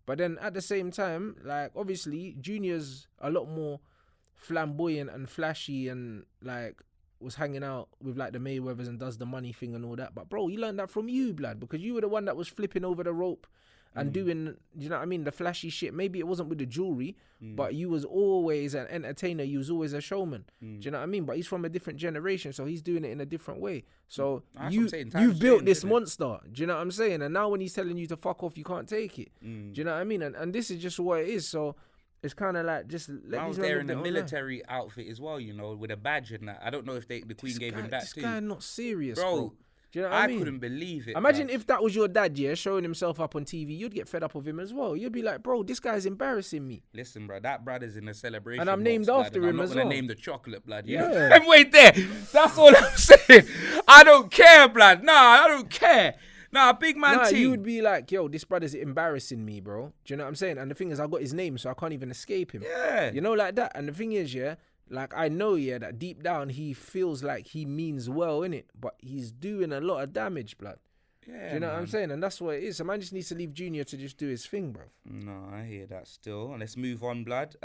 but then at the same time, like, obviously Junior's a lot more flamboyant and flashy and like was hanging out with like the Mayweathers and does the money thing and all that. But bro, he learned that from you, blood, because you were the one that was flipping over the rope and doing, you know what I mean, the flashy shit. Maybe it wasn't with the jewelry, but you was always an entertainer. You was always a showman. Do you know what I mean? But he's from a different generation, so he's doing it in a different way. So you've built this monster. Do you know what I'm saying? And now when he's telling you to fuck off, you can't take it. Do you know what I mean? And this is just what it is. So it's kind of like just let I was there in the military outfit as well, you know, with a badge and that. I don't know if the Queen gave him that too. This guy not serious, bro. Do you know what I mean? I couldn't believe it. Imagine bruv. if that was your dad, yeah, showing himself up on TV, you'd get fed up of him as well. You'd be like, bro, this guy's embarrassing me. Listen, bro, that brother's in a celebration. And I'm named box, after blood, him and as I'm not well. gonna name the chocolate, blood. You Yeah. know? And wait there. That's all I'm saying. I don't care, blood. Nah, I don't care. Nah, big man Nah, team. you would be like, yo, this brother's embarrassing me, bro. Do you know what I'm saying? And the thing is, I got his name, so I can't even escape him. Yeah. You know, like that. And the thing is, yeah, like I know, yeah, that deep down he feels like he means well, innit? But he's doing a lot of damage, blood. Yeah, Do you know what I'm man. saying? And that's what it is. So man just needs to leave Junior to just do his thing, bro. No, I hear that still. Let's move on, blood.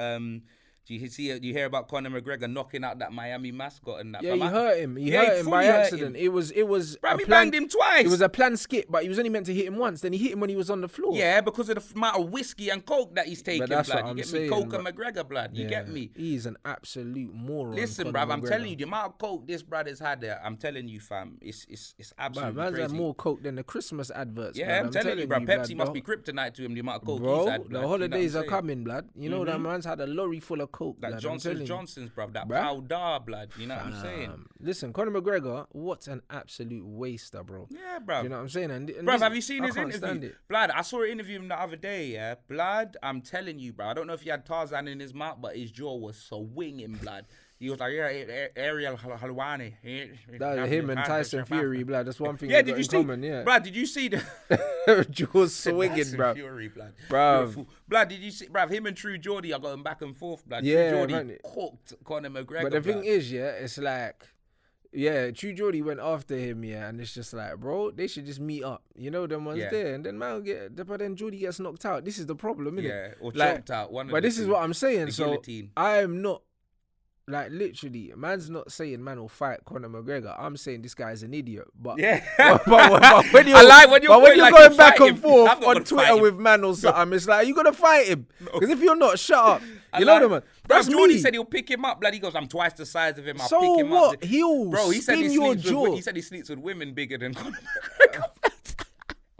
Do you hear about Conor McGregor knocking out that Miami mascot and that? Yeah, he hurt him. He Yeah, hurt he him fully by hurt accident. him. It was Bro, he banged him twice. It was a planned skit, but he was only meant to hit him once. Then he hit him when he was on the floor. Yeah, because of the amount of whiskey and coke that he's taking, that's blood. what You I'm get me? saying, Coke bro. and McGregor, blood. You get me? He's an absolute moron. Listen, Conor bruv, I'm McGregor. telling you, the amount of coke this brother's had there, I'm telling you, fam, it's Bruv, absolutely man's crazy. had more coke than the Christmas adverts. Yeah, blood. I'm telling you, bruv, Pepsi blood, must be kryptonite to him, the amount of coke bro, he's had, blood. the You know holidays what are I'm saying? coming, blood. You know that man's had a lorry full of coke. That blood, I'm telling you. Johnson's, bruv, that Bruh. powder, blood. You know what I'm saying? Listen, Conor McGregor, what an absolute waster, bro. Yeah, bruv. You know what I'm saying? And Bruv, have you seen I his can't stand interview? it. Blood, I saw an interview him the other day, yeah? Blood, I'm telling you, bro. I don't know if he had Tarzan in his mouth, but his jaw was swinging, blood. He was like, yeah, Ariel Halwani. That was him and Tyson Fury, blood. That's one thing Yeah, they did got you in see? common, yeah. Blood, did you see the... Jaws swinging, Tyson bro. Fury, blood. Bruv. Blood, did you see? Bruv, him and True Geordie are going back and forth, blood. Yeah, True Geordie man. cooked Conor McGregor, But the thing blood. is, yeah, it's like, yeah, True Geordie went after him, yeah, and it's just like, bro, they should just meet up. You know, them ones Yeah. there, and then man will but then Geordie gets knocked out. This is the problem, innit? Yeah, or Like, choked out. One of But the this is two. what I'm saying. The So guillotine. I am not, like, literally, man's not saying man will fight Conor McGregor. I'm saying this guy's an idiot. But Yeah. but when you're, I like when you're but when going you're like going you're back fighting, and forth I'm not on gonna Twitter fight him. with man or something, it's like, you got to fight him. Because if you're not, shut up. You know what I mean? That's Geordie me. said he'll pick him up, blood. He goes, I'm twice the size of him. I'll So pick him what? up. He'll Bro, he said spin he your sleeps jaw. with, he said he sleeps with women bigger than Conor McGregor.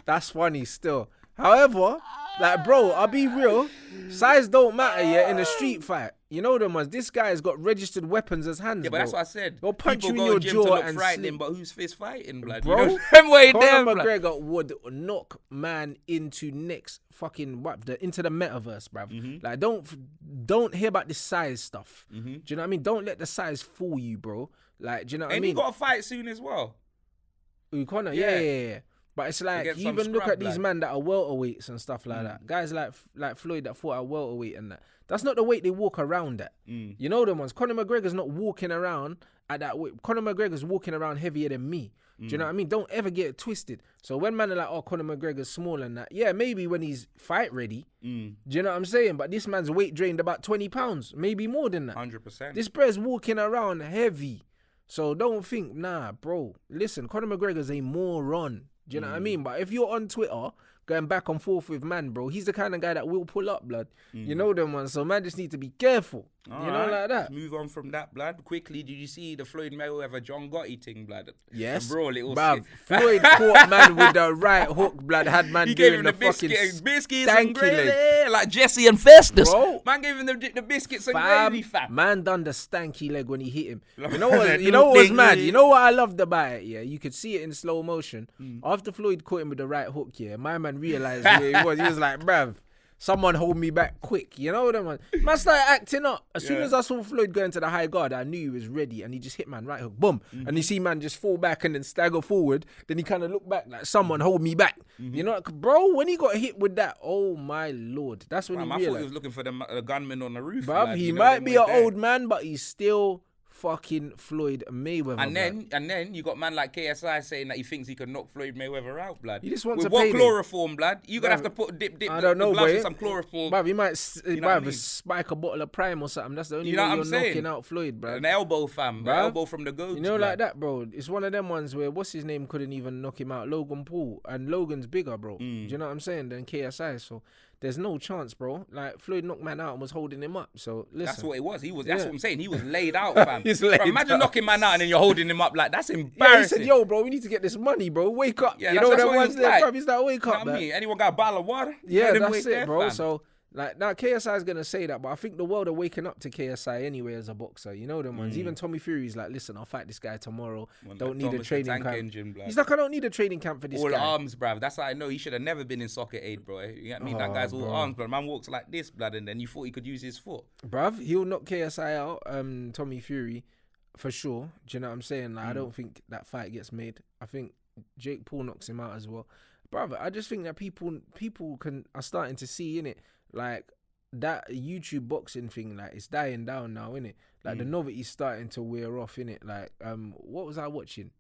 That's funny still. However, like, bro, I'll be real. Size don't matter, yeah, in a street fight. You know them ones. This guy's got registered weapons as hands, Yeah, but bro. that's what I said. He'll punch People you in go your gym jaw to look and frightening, sleep. but who's fist fighting, blood? Bro, You know? Them way Conor there, blood. McGregor would knock man into next fucking into the metaverse, bruv. Mm-hmm. Like, don't hear about this size stuff. Do you know what I mean? Don't let the size fool you, bro. Like, do you know what I And he mean? got a fight soon as well. Ooh, Conor, Yeah. yeah. But it's like, Against you some even look scrub at these lad. men that are welterweights and stuff like that. Guys like Floyd that fought at welterweight and that. That's not the weight they walk around at. You know them ones. Conor McGregor's not walking around at that weight. Conor McGregor's walking around heavier than me. Do you know what I mean? Don't ever get it twisted. So when man are like, oh, Conor McGregor's small and that, yeah, maybe when he's fight ready. Do you know what I'm saying? But this man's weight drained about 20 pounds, maybe more than that. 100%. This bro's walking around heavy. So don't think, nah, bro. Listen, Conor McGregor's a moron. Do you know what I mean? But if you're on Twitter going back and forth with man, bro, he's the kind of guy that will pull up, blood. You know them ones. So man just need to be careful. All you know, right, like that. let's move on from that, blood. Quickly, did you see the Floyd Mayweather John Gotti thing, blood? Yes. The brawl, it was Bruv, Floyd caught man with the right hook, blood. Had man He gave doing him the the fucking biscuits and stanky gravy, leg. like Jesse and Festus. Bro. Man gave him the biscuits and Fam, gravy, fam. man done the stanky leg when he hit him. You know That what? You know what was new mad? thing, You know what I loved about it? Yeah, you could see it in slow motion. Hmm. After Floyd caught him with the right hook, yeah, my man realized where he was. He was like, bruv, someone hold me back quick. You know what I mean? Man started acting up. As soon as I saw Floyd going to the high guard, I knew he was ready, and he just hit man right hook, boom. Mm-hmm. And you see man just fall back and then stagger forward. Then he kind of looked back like, someone hold me back. Mm-hmm. You know, bro, when he got hit with that, oh my lord, that's when Fam, he I thought he realized. was looking for the gunman on the roof. Bruv, blood. he You know, might them be way an there. old man, but he's still fucking Floyd Mayweather. And blood. then you got man like KSI saying that he thinks he can knock Floyd Mayweather out, blood. He just wants with to what pay me. chloroform, blood? You gonna have to Bruv, put dip I the don't know, gloves boy. with some chloroform. Bruv, he might You know what I mean? spike a bottle of Prime or something. That's the only You know way what you're I'm saying? knocking out Floyd, bro. An elbow, fam. An Bruv. elbow from the goats. You know, blood. like that, bro. It's one of them ones where what's his name couldn't even knock him out. Logan Paul, and Logan's bigger, bro. Do you know what I'm saying? Than KSI. So there's no chance, bro. Like Floyd knocked man out and was holding him up. So listen, That's what it was. That's Yeah. what I'm saying. He was laid out, fam. He's Bro, laid imagine out. knocking man out and then you're holding him up like that's yeah, embarrassing. he said, "Yo, bro, we need to get this money, bro. Wake up." Yeah, you know that's that what he one's was there, like. bro. He's like, "Wake You know up, what I man." mean? Anyone got a bottle of water? Yeah, Let him that's wait it, there, bro. fam. So Like, now KSI is going to say that, but I think the world are waking up to KSI anyway as a boxer. You know them ones. Even Tommy Fury's like, listen, I'll fight this guy tomorrow. Don't need a training camp. He's like, I don't need a training camp for this guy. All arms, bruv. That's how I know he should have never been in soccer aid, bro. You get me? That guy's all arms, bro. Man walks like this, blood, and then you thought he could use his foot. Bruv, he'll knock KSI out, Tommy Fury, for sure. Do you know what I'm saying? Like, I don't think that fight gets made. I think Jake Paul knocks him out as well. Bruv, I just think that people are starting to see, innit? Like, that YouTube boxing thing, like, it's dying down now, innit? Like, the novelty's starting to wear off, innit? Like, what was I watching?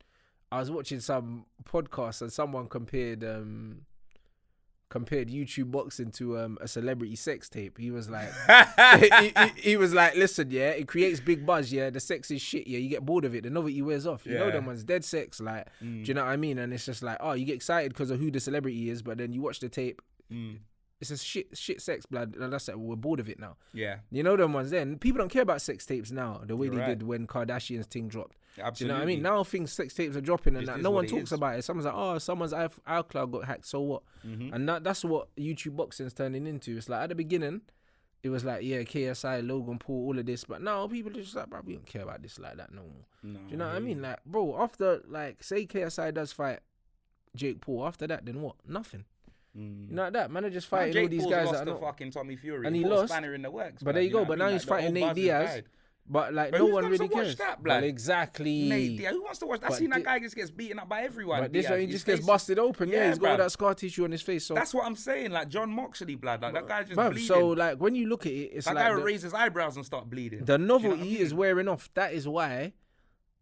I was watching some podcast and someone compared YouTube boxing to a celebrity sex tape. He was like, he was like, listen, yeah, it creates big buzz, yeah, the sex is shit, yeah, you get bored of it, the novelty wears off. You know them ones, dead sex, like, do you know what I mean? And it's just like, oh, you get excited because of who the celebrity is, but then you watch the tape, it's a shit sex, blood, and that's like, we're bored of it now. Yeah. You know them ones then? People don't care about sex tapes now, the way they did when Kardashian's thing dropped. Absolutely. Do you know what I mean? Now sex tapes are dropping and that, no one talks about it. Someone's like, oh, someone's iCloud got hacked, so what? And that's what YouTube boxing's turning into. It's like, at the beginning, it was like, yeah, KSI, Logan Paul, all of this, but now people are just like, bro, we don't care about this like that no more. No, do you know what I mean? Like, bro, after, like, say KSI does fight Jake Paul, after that, then what? Nothing. You know like that, man, are just fighting all these guys that are not. Fucking Tommy Fury and he lost. Spanner in the works, but there you go. But now he's fighting Nate Diaz. But like, no one really cares. Well, exactly. Nate Diaz, who wants to watch that? I've seen that guy just gets beaten up by everyone. But this one, he just gets busted open. Yeah, he's got all that scar tissue on his face. So that's what I'm saying. Like John Moxley, blood. Like that guy just bleeding. So like, when you look at it, it's that like guy will raise his eyebrows and start bleeding. The novelty is wearing off. That is why.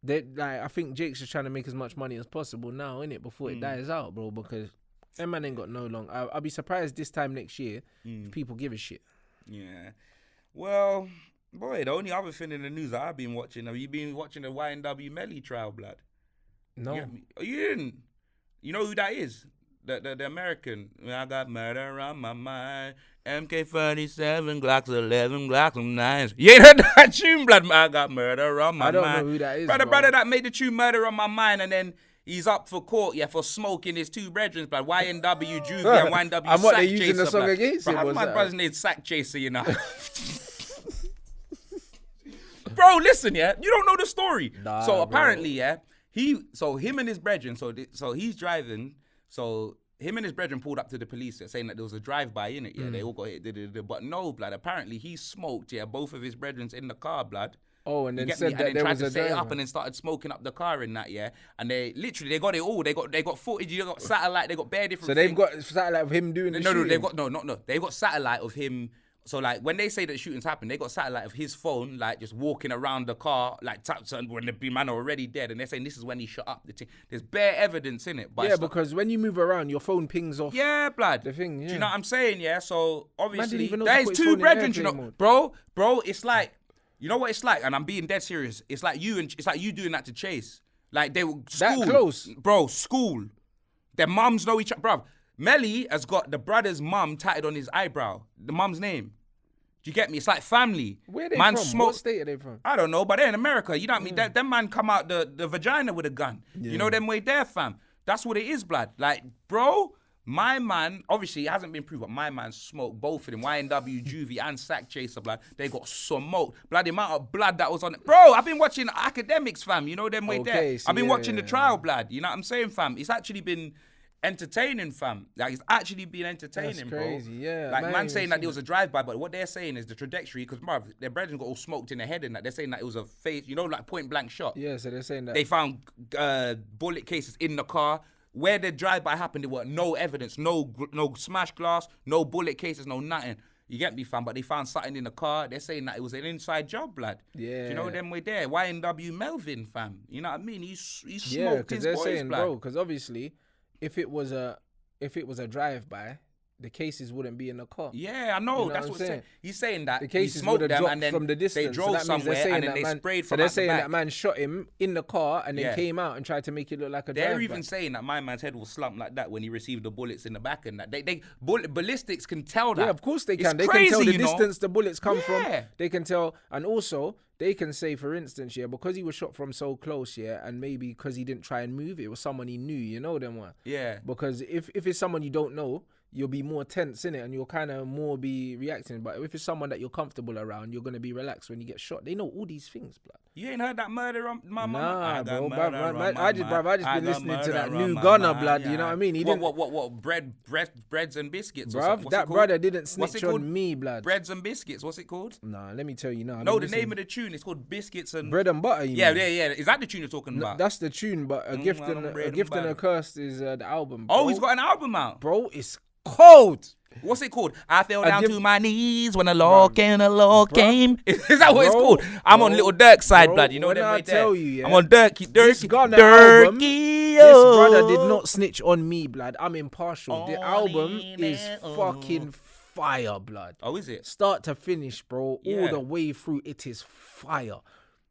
Like, I think Jake's just trying to make as much money as possible now, innit, before it dies out, bro. Because that man ain't got no long. I'll be surprised this time next year if people give a shit. Yeah. Well, boy, the only other thing in the news that I've been watching, have you been watching the YNW Melly trial, blood? No. You didn't? You know who that is? The American. I got murder on my mind. MK-47, Glocks 11, Glocks 9. You ain't heard that tune, blood? I got murder on my mind. I don't know who that is, brother that made the tune Murder on My Mind, and then he's up for court, for smoking his two brethren, blood. YNW Jude and YNW and what, they using the song against him? My brother's named Sack Chaser, you know. Bro, listen, you don't know the story. Nah, so apparently, him and his brethren, so he's driving, so him and his brethren pulled up to the police saying that there was a drive-by in it, they all got hit, but no, blood, apparently he smoked, both of his brethren in the car, blood. Oh, and then said that there was a driver. Set it up and then started smoking up the car in that, and they got it all. They got footage, they got satellite, they got bare different. So they've got satellite of him doing the shooting? They've got satellite of him. So like when they say that shootings happen, they got satellite of his phone, like just walking around the car, like taps and when the man are already dead, and they're saying this is when he shot up the thing. There's bare evidence in it. But because when you move around, your phone pings off. Yeah, blood. The thing. Yeah. Do you know what I'm saying? Yeah. So obviously there's two brethren. You know, bro. It's like, you know what it's like, and I'm being dead serious. It's like you doing that to Chase. Like they were school, that close, bro. School. Their mums know each other, bro. Melly has got the brother's mum tatted on his eyebrow. The mum's name. Do you get me? It's like family. Where are they from? What state are they from? I don't know, but they're in America. You know what I mean? Them man come out the vagina with a gun. Yeah. You know them way there, fam. That's what it is, blood. Like, bro, my man, obviously it hasn't been proved, but my man smoked both of them. YNW, Juvie, and Sack Chaser, blood. They got smoked. Blood, the amount of blood that was on it. Bro, I've been watching Academics, fam. You know them way there. I've been watching the trial, blood. You know what I'm saying, fam? It's actually been entertaining, fam. Like, it's actually been entertaining, bro. That's crazy, yeah. Like, man saying that there was a drive-by, but what they're saying is the trajectory, because, bruv, their brethren got all smoked in the head and that. They're saying that it was a face, like point-blank shot. Yeah, so they're saying that. They found bullet cases in the car. Where the drive-by happened, there were no evidence, no smashed glass, no bullet cases, no nothing. You get me, fam? But they found something in the car. They're saying that it was an inside job, blood. Yeah. Do you know them way there? YNW Melvin, fam. You know what I mean? He smoked his boys, they're saying, blood. bro, because obviously, if it was a drive-by, the cases wouldn't be in the car. Yeah, I know. That's what saying. He's saying that the cases he smoked them and then from the distance. They drove somewhere and then they sprayed from the back. So they're saying that man shot him in the car and then came out and tried to make it look like a drive-by. They're even saying that my man's head was slumped like that when he received the bullets in the back and that. Ballistics can tell that. Yeah, of course they can. They can tell the distance the bullets come from. They can tell. And also, they can say, for instance, because he was shot from so close, and maybe because he didn't try and move, it was someone he knew, you know them one. Yeah. Because if it's someone you don't know, you'll be more tense in it, and you'll kind of more be reacting. But if it's someone that you're comfortable around, you're gonna be relaxed when you get shot. They know all these things, blood. You ain't heard that murder on my mama? Nah, bro. I just been listening to that new Gunner, blood. You know what I mean? He what? Breads and biscuits. Bruv, that brother didn't snitch on me, blood. Breads and biscuits. What's it called? Nah, let me tell you now. No, the name of the tune is called Biscuits and Bread and Butter. Yeah. Is that the tune you're talking about? That's the tune, but a gift and a curse is the album. Bro. Oh, he's got an album out, bro. It's cold. What's it called? I fell down to my knees when the law came. Is that what it's called? I'm on Little Dirk's side, blood. You know what I tell you, yeah? I'm on Dirky. This brother did not snitch on me, blood. I'm impartial. The album is fucking fire, blood. Oh, is it? Start to finish, bro. All the way through, it is fire.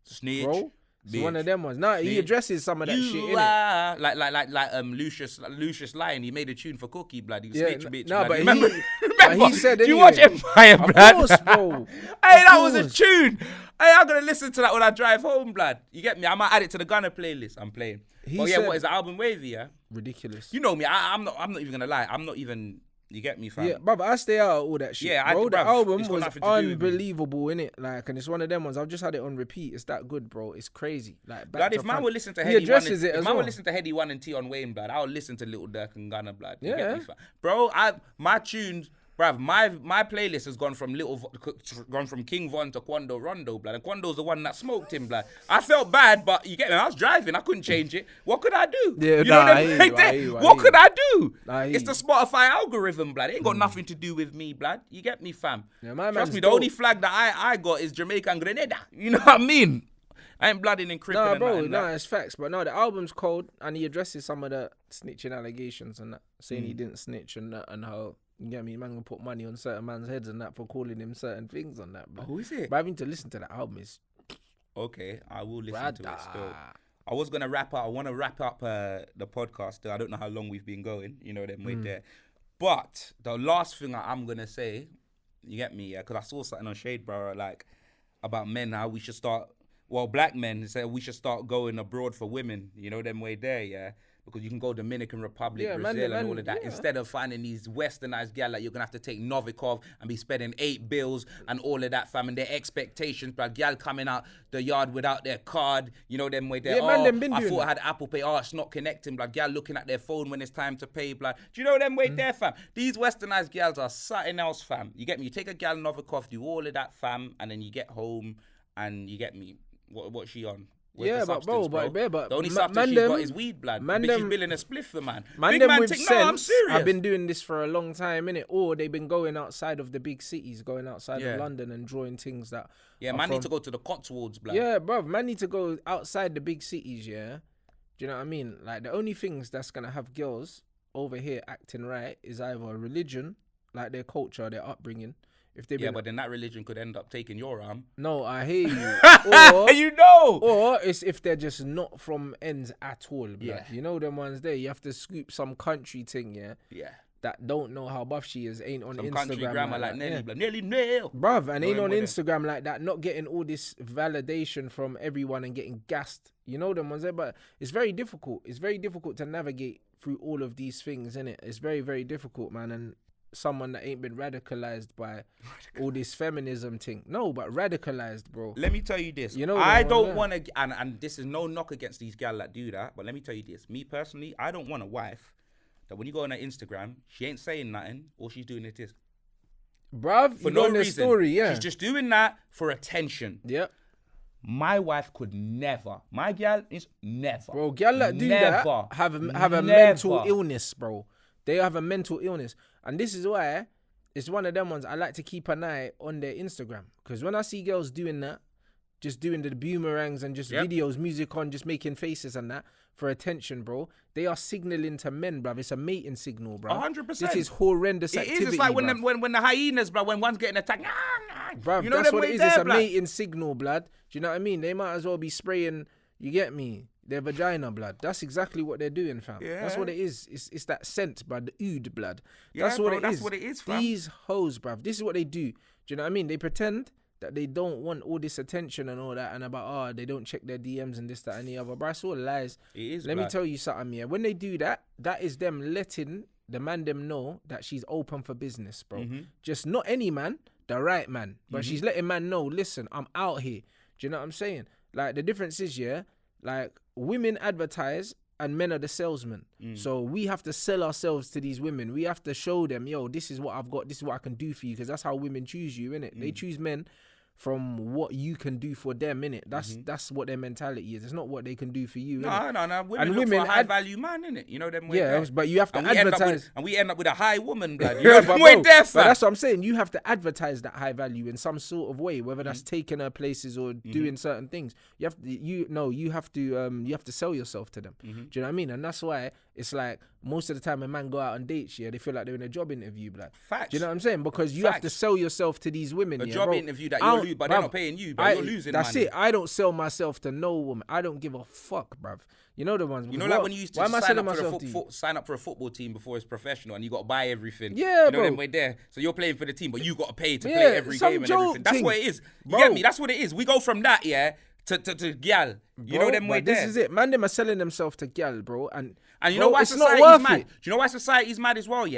Snitch. Bro. It's one of them ones. Nah, he addresses some of that shit, innit? Like Lucius Lyon. He made a tune for Cookie, blood. He was snitch bitch. No, blood. but he said anyway. Do you watch Empire, blood? Of course, bro. Hey, that was a tune. Hey, I'm gonna listen to that when I drive home, blood. You get me? I might add it to the Gunner playlist. I'm playing. What is the album wavy? Yeah, ridiculous. You know me. I'm not even gonna lie. I'm not even. You get me, fam? Yeah, brother, I stay out of all that shit. Yeah, bro, the album was unbelievable, innit? Like, and it's one of them ones. I've just had it on repeat. It's that good, bro. It's crazy. Like, blood, if man would listen to Heady 1 and T on Wayne, blood, I'll listen to Little Dirk and Gunner, blood. You get me, fam? Bro, my tunes. Bruv, my playlist has gone from King Von to Quando Rondo, blood. And Quando's the one that smoked him, blood. I felt bad, but you get me? I was driving. I couldn't change it. What could I do? Yeah, what could I do? It's the Spotify algorithm, blood. It ain't got nothing to do with me, blood. You get me, fam? Yeah, trust me, the only flag that I got is Jamaica and Grenada. You know what I mean? I ain't blooding in cricket. Nah, bro, it's facts. But no, the album's cold, and he addresses some of the snitching allegations and that, saying he didn't snitch and that, and how... You get me? Man gonna put money on certain man's heads and that for calling him certain things on that. Bro. Who is it? But having to listen to the album is... Okay, I will listen to it still. I was gonna wrap up. I want to wrap up the podcast. I don't know how long we've been going. You know, we're there. But the last thing I'm gonna say, you get me? Yeah, because I saw something on Shade, bro, like about men, how we should start. Well, black men said we should start going abroad for women. You know, them way there, yeah. Because you can go Dominican Republic, Brazil, and all of that. Yeah. Instead of finding these westernized gal, like you're going to have to take Novikov and be spending 8 bills and all of that, fam. And their expectations, but gal coming out the yard without their card, you know, them way there. I thought I had Apple Pay. Oh, it's not connecting, blood. Gal looking at their phone when it's time to pay, blood. Do you know them way there, fam? These westernized gals are something else, fam. You get me? You take a gal Novikov, do all of that, fam, and then you get home and you get me. What's she on? Yeah, but the only substance she's got is weed, blood. She's billing a spliff for man. Big man with sense, I'm serious. I've been doing this for a long time, innit? Or they've been going outside of the big cities, going outside of London and drawing things that... Yeah, man need to go to the Cotswolds, blood. Yeah, bruv, man need to go outside the big cities, yeah? Do you know what I mean? Like, the only things that's going to have girls over here acting right is either religion, like their culture, their upbringing. But then that religion could end up taking your arm. No, I hear you. Or, you know. Or it's if they're just not from ends at all. Blood. Yeah. You know them ones there. You have to scoop some country thing, yeah? Yeah. That don't know how buff she is, ain't on some Instagram. Country grammar like Nelly, blood. Nelly nail. Bruv, and ain't on Instagram like that, not getting all this validation from everyone and getting gassed. You know them ones there, but it's very difficult. It's very difficult to navigate through all of these things, innit? It's very, very difficult, man. And someone that ain't been radicalized by all this feminism thing. No, but radicalized, bro. Let me tell you this. You know, I don't want to, and this is no knock against these gal that do that, but let me tell you this. Me personally, I don't want a wife that when you go on her Instagram, she ain't saying nothing, all she's doing is this. Bruv, for no reason. Story, yeah. She's just doing that for attention. Yep. My wife could never. My gal is never. Bro, gal that do that have a mental illness, bro. They have a mental illness. And this is why it's one of them ones I like to keep an eye on their Instagram. Because when I see girls doing that, just doing the boomerangs and just videos, music on, just making faces and that for attention, bro, they are signaling to men, bruv. It's a mating signal, bro. 100%. This is horrendous activity, It is. It's like when the hyenas, bro, when one's getting attacked. Bruv, you know that's what it is. It's a mating signal, blood. Do you know what I mean? They might as well be spraying, you get me, their vagina, blood. That's exactly what they're doing, fam. Yeah. That's what it is. It's that scent, bruv, the oud, blood. That's what it is. That's what it is, fam. These hoes, bruv, this is what they do. Do you know what I mean? They pretend that they don't want all this attention and all that, and about, they don't check their DMs and this, that, and the other. But it's all lies. It is, Let me tell you something, yeah. When they do that, that is them letting the man them know that she's open for business, bro. Mm-hmm. Just not any man, the right man. But she's letting man know, listen, I'm out here. Do you know what I'm saying? Like, the difference is, like, women advertise and men are the salesmen. So we have to sell ourselves to these women. We have to show them, yo, this is what I've got. This is what I can do for you. Because that's how women choose you, innit? They choose men from what you can do for them, innit? That's what their mentality is. It's not what they can do for you, innit? No. Women look for a high value man, innit? You know them way there. But you have to advertise. And we end up with a high woman, blood. You know them way there, fam. But that's what I'm saying. You have to advertise that high value in some sort of way, whether that's taking her places or doing certain things. You have to sell yourself to them. Do you know what I mean? And that's why it's like most of the time when man go out on dates, they feel like they're in a job interview, blood. Facts. Do you know what I'm saying? Because you have to sell yourself to these women. A job interview that you'll lose, but they're not paying you, but you're losing money. That's it. I don't sell myself to no woman. I don't give a fuck, bruv. You know the ones. You know, like when you used to sign up for a football team before it's professional and you got to buy everything. Yeah, you know bro. them way there. So you're playing for the team, but you got to pay to play every game and everything. That's what it is. You get me? That's what it is. We go from that, to gyal. You know them way there. This is it. Man, them are selling themselves to gyal, bro. And you know why society's mad? Do you know why society's mad as well,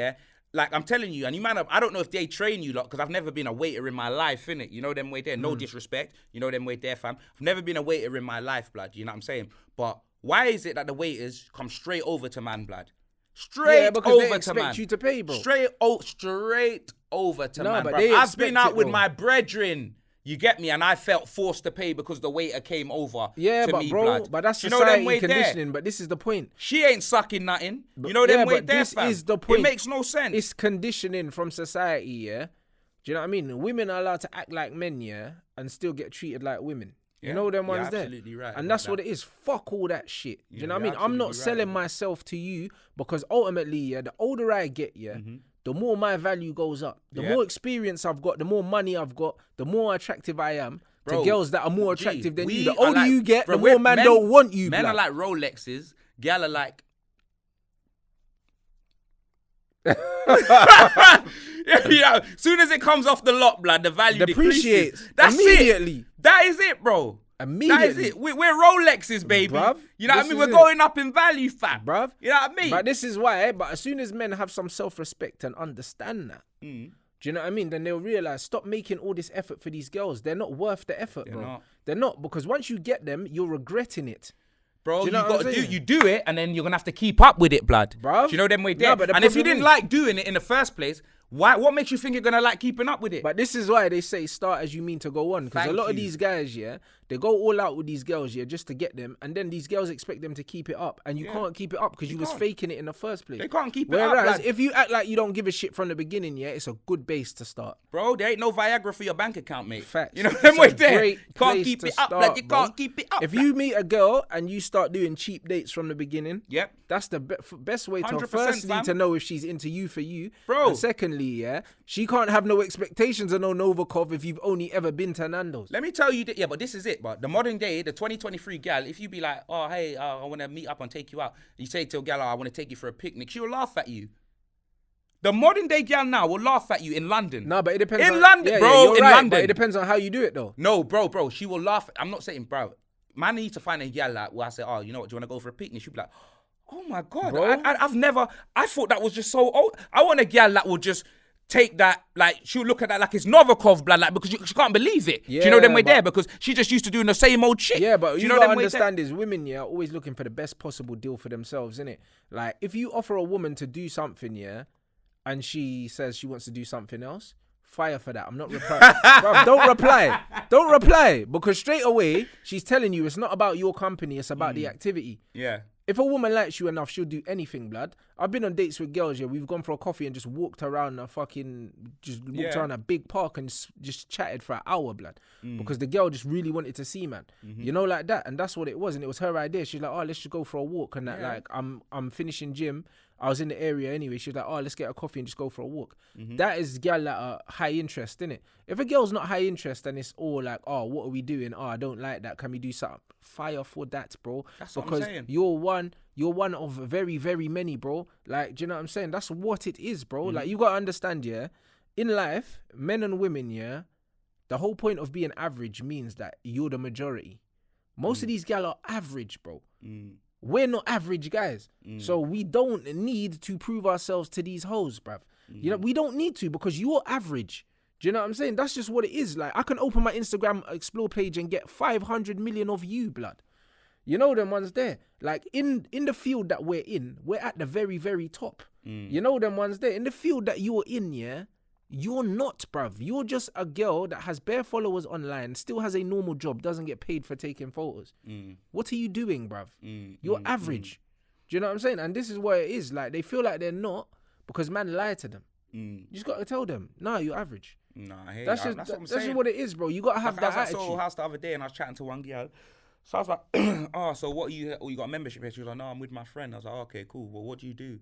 Like, I'm telling you, and you man, I don't know if they train you lot, because I've never been a waiter in my life, innit? You know them way there. No disrespect. You know them way there, fam. I've never been a waiter in my life, blood. You know what I'm saying? But why is it that the waiters come straight over to man, blood? Straight over to man. Expect you to pay, bro. Straight over to man, but bro. I've been out with my brethren. You get me? And I felt forced to pay because the waiter came over to me, blood. But that's you know them way conditioning. there? But this is the point. She ain't sucking nothing. You know them way there, this fam? is the point. It makes no sense. It's conditioning from society, Do you know what I mean? Women are allowed to act like men, and still get treated like women. You know them ones there? Absolutely right. And that's what it is. Fuck all that shit. Do you know what I mean? I'm not selling myself to you because ultimately, the older I get, the more my value goes up. The more experience I've got, the more money I've got, the more attractive I am to girls that are more attractive than you. The older you get, the more men don't want you. Men are like Rolexes. Gal are like... as soon as it comes off the lot, blood, the value depreciates. That's immediately. That is it, bro. Immediately. That is it. We're Rolexes, baby. Bruv, you know what I mean? We're going up in value, fam. Bruv. You know what I mean? But this is why, but as soon as men have some self-respect and understand that, do you know what I mean? Then they'll realize, stop making all this effort for these girls. They're not worth the effort, bro. They're not, because once you get them, you're regretting it. Bro, you do it, and then you're gonna have to keep up with it, blood. Bruv. Do you know them way there? No, and if you didn't like doing it in the first place, what makes you think you're gonna like keeping up with it? But this is why they say start as you mean to go on. Because a lot of these guys, they go all out with these girls, just to get them, and then these girls expect them to keep it up, and you can't keep it up because you was faking it in the first place. They can't keep it up. Whereas if you act like you don't give a shit from the beginning, it's a good base to start. Bro, there ain't no Viagra for your bank account, mate. Facts. You know them way there. You can't keep it up. Like, you can't keep it up. If you meet a girl and you start doing cheap dates from the beginning, that's the best way to firstly to know if she's into you for you, bro. And secondly, she can't have no expectations of no Novikov if you've only ever been to Nando's. Let me tell you that, but this is it. But the modern day, the 2023 gal, if you be like, oh, hey, I want to meet up and take you out. You say to a gal, I want to take you for a picnic. She'll laugh at you. The modern day gal now will laugh at you in London. No, but it depends. In London, bro, in London. But it depends on how you do it, though. No, bro, she will laugh. I'm not saying, bro. Man need to find a gal like where I say, oh, you know what, do you want to go for a picnic? She'll be like, oh my God, bro. I thought that was just so old. I want a gal that will just take that, like, she'll look at that like it's Novikov, blood, like, because she can't believe it. Do you know them way there? Because she just used to doing the same old shit. Yeah, but you know gotta understand is women, are always looking for the best possible deal for themselves, innit? Like, if you offer a woman to do something, and she says she wants to do something else, fire for that. I'm not replying. Bruv, don't reply. Because straight away, she's telling you it's not about your company, it's about the activity. Yeah. If a woman likes you enough, she'll do anything, blood. I've been on dates with girls, we've gone for a coffee and just walked around around a big park and just chatted for an hour, blood. Because the girl just really wanted to see, man. You know, like that. And that's what it was. And it was her idea. She's like, oh, let's just go for a walk. And that, like, I'm finishing gym. I was in the area anyway. She was like, oh, let's get a coffee and just go for a walk. That is girl that are high interest, innit? If a girl's not high interest and it's all like, oh, what are we doing? Oh, I don't like that. Can we do something? Fire for that, bro. That's what I'm saying. You're one of very, very many, bro. Like, do you know what I'm saying? That's what it is, bro. Like, you got to understand, in life, men and women, the whole point of being average means that you're the majority. Most of these gal are average, bro. We're not average guys. So we don't need to prove ourselves to these hoes, bruv. You know, we don't need to because you're average. Do you know what I'm saying? That's just what it is. Like, I can open my Instagram Explore page and get 500 million of you, blood. You know them ones there. Like, in the field that we're in, we're at the very, very top. You know them ones there. In the field that you're in, yeah, you're not, bruv. You're just a girl that has bare followers online, still has a normal job, doesn't get paid for taking photos. What are you doing, bruv? You're average. Do you know what I'm saying? And this is what it is. Like, they feel like they're not because man lied to them. You just got to tell them, nah, you're average. Nah, I hate that's that. just what it is, bro. You got to have that attitude. I saw a house the other day and I was chatting to one girl. So I was like, oh, so what are you, you got a membership here? She was like, no, I'm with my friend. I was like, oh, okay, cool. Well, what do you do?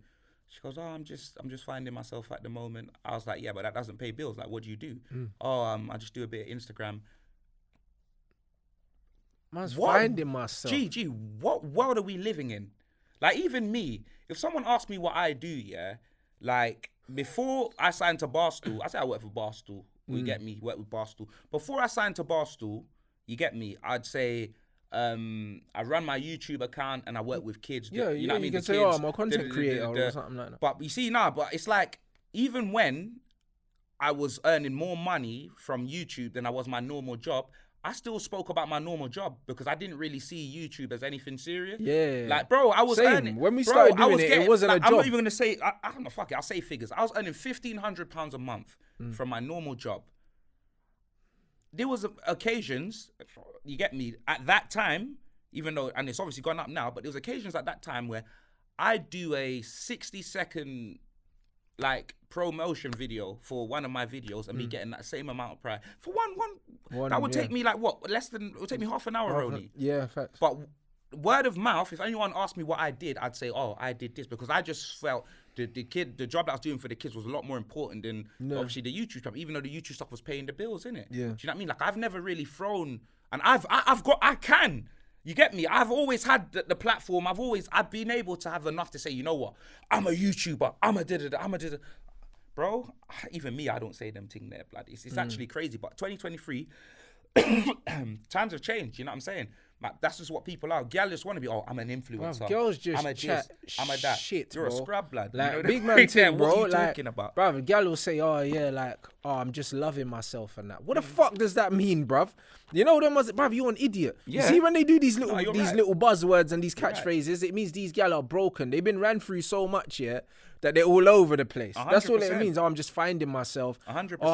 She goes, oh, I'm just finding myself at the moment. I was like, yeah, but that doesn't pay bills. Like, what do you do? Oh, I just do a bit of Instagram. Man's finding myself. Gee, what world are we living in? Like, even me, if someone asks me what I do, yeah, like, before I signed to Barstool, I say I work for Barstool. You get me? Work with Barstool. Before I signed to Barstool, you get me? I'd say I run my YouTube account and I work with kids. Yeah, you know what I mean? You can The say, kids, I'm a content creator or something like that. But you see now, but it's like, even when I was earning more money from YouTube than I was my normal job, I still spoke about my normal job because I didn't really see YouTube as anything serious. Yeah. Like, bro, I was earning. When we started doing it wasn't a job. I'm not even going to say, I don't know, fuck it, I'll say figures. I was earning £1,500 a month from my normal job. There was occasions, you get me, at that time, even though, and it's obviously gone up now, but there was occasions at that time where I'd do a 60-second like promotion video for one of my videos and me getting that same amount of price for one that would take me like what, it would take me half an hour, RONI. Yeah, facts. But word of mouth, if anyone asked me what I did, I'd say, oh, I did this, because I just felt the job that I was doing for the kids was a lot more important than obviously the YouTube stuff, even though the YouTube stuff was paying the bills, innit? Yeah. Do you know what I mean? Like, I've never really thrown, and I can. You get me? I've always had the platform. I've been able to have enough to say, you know what? I'm a YouTuber. I'm a da-da-da. Bro, even me, I don't say them thing there, blood. It's actually crazy. But 2023, times have changed. You know what I'm saying? Like, that's just what people are. Girls just want to be, oh, I'm an influencer. Bro, girls just I'm a chat this, I'm a that. Shit, You're bro. a scrub, blood. Like, you know, big man thing, bro. What are you like, talking about? Bro, a girl will say, oh, yeah, like, oh, I'm just loving myself and that. What the fuck does that mean, bruv? You know them, bruv, you're an idiot. Yeah. You see, when they do these little right. little buzzwords and these catchphrases, it means these gal are broken. They've been ran through so much, yeah, that they're all over the place. 100%. That's all it means. Oh, I'm just finding myself. 100%. Oh,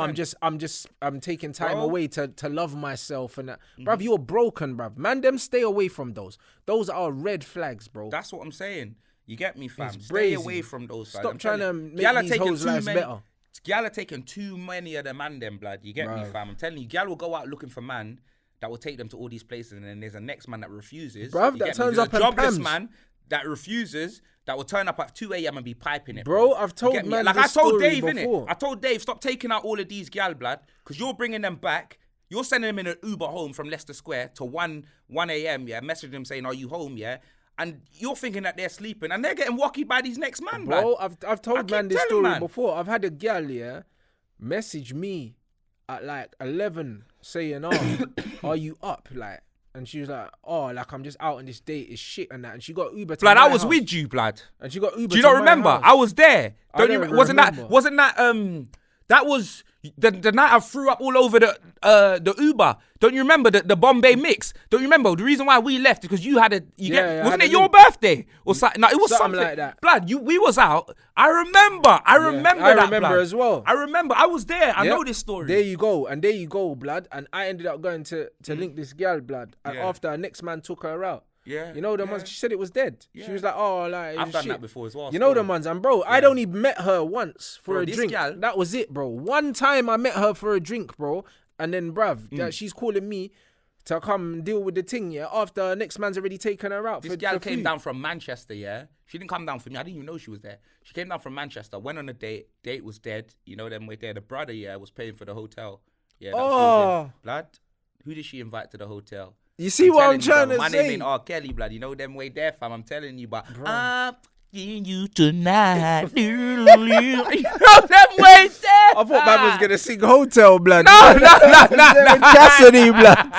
I'm taking time away to love myself and that. Bruv, you're broken, bruv. Man, them stay away from those. Those are red flags, bro. That's what I'm saying. You get me, fam? It's Stay brazy. away from those. Stop trying to make these hoes' lives better. Gal are taking too many of the man them, blood. You get me, fam? I'm telling you, gal will go out looking for man that will take them to all these places, and then there's a next man that refuses. Bruv, that turns up and jobless pams. man that refuses, that will turn up at 2 a.m. and be piping it. Bro, I've told man like, this I told story Dave, before. innit? I told Dave, stop taking out all of these gal, blood, because you're bringing them back. You're sending them in an Uber home from Leicester Square to 1 a.m., yeah, messaging them saying, are you home, yeah? And you're thinking that they're sleeping, and they're getting walkied by these next man, bro. blood. I've told man this story before. I've had a gal, yeah, message me at like 11 saying, oh, are you up? Like, and she was like, oh, like, I'm just out on this date, it's shit and that. And she got Uber to blood, my I was house. with you, blood. And she got Uber Do you to not my remember? house. I was there. Wasn't that that was the night I threw up all over the Uber. Don't you remember the Bombay mix? Don't you remember? The reason why we left is because you had wasn't it your birthday or something? No, it was something like that. Blood, we was out. I remember that. I remember blood. As well. I remember. I was there. I know this story. There you go. And there you go, blood. And I ended up going to link this girl, blood. And after our next man took her out. Yeah. You know the ones, she said it was dead. Yeah. She was like, oh, like, I've done shit. that before as well. You know the ones, and bro, I'd only met her once for a drink. Gal, that was it, bro. One time I met her for a drink, bro. And then, bruv, she's calling me to come deal with the thing, yeah, after next man's already taken her out. This gal came down from Manchester, yeah. She didn't come down for me. I didn't even know she was there. She came down from Manchester, went on a date. Date was dead. You know them way there. The brother, yeah, was paying for the hotel. Yeah, blood. Who did she invite to the hotel? You see what I'm trying to say? My name ain't R. Kelly, blood. You know them way there, fam. I'm telling you, but I'm seeing you tonight. You know them way there. I thought man was gonna sing Hotel, blood. No. Cassidy, blood.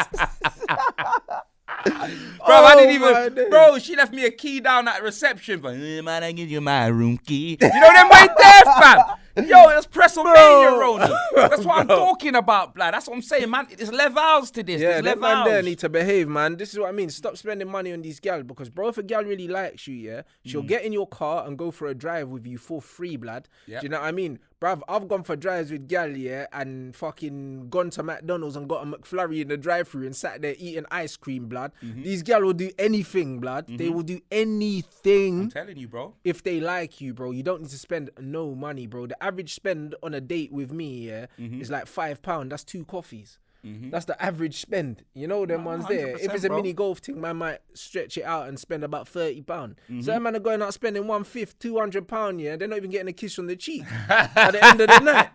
Bro, Bro, I didn't my even... days. Bro, she left me a key down at reception. But, man, I give you my room key. You know them right there, fam? Yo, it's WrestleMania, Roni. That's what I'm talking about, blood. That's what I'm saying, man. There's levels to this. Yeah, There's that man there levels. need to behave, man. This is what I mean. Stop spending money on these gal because, bro, if a gal really likes you, yeah, she'll get in your car and go for a drive with you for free, blood. Yep. Do you know what I mean? Bruv, I've gone for drives with gal, yeah, and fucking gone to McDonald's and got a McFlurry in the drive-thru and sat there eating ice cream, blood. These gal will do anything, blood. They will do anything. I'm telling you, bro. If they like you, bro, you don't need to spend no money, bro. The average spend on a date with me, yeah, is like £5. That's 2 coffees. That's the average spend. You know them ones there. If it's a bro. mini golf thing, man might stretch it out and spend about £30. So that man are going out spending £150, £200, yeah. They're not even getting a kiss on the cheek at the end of the night.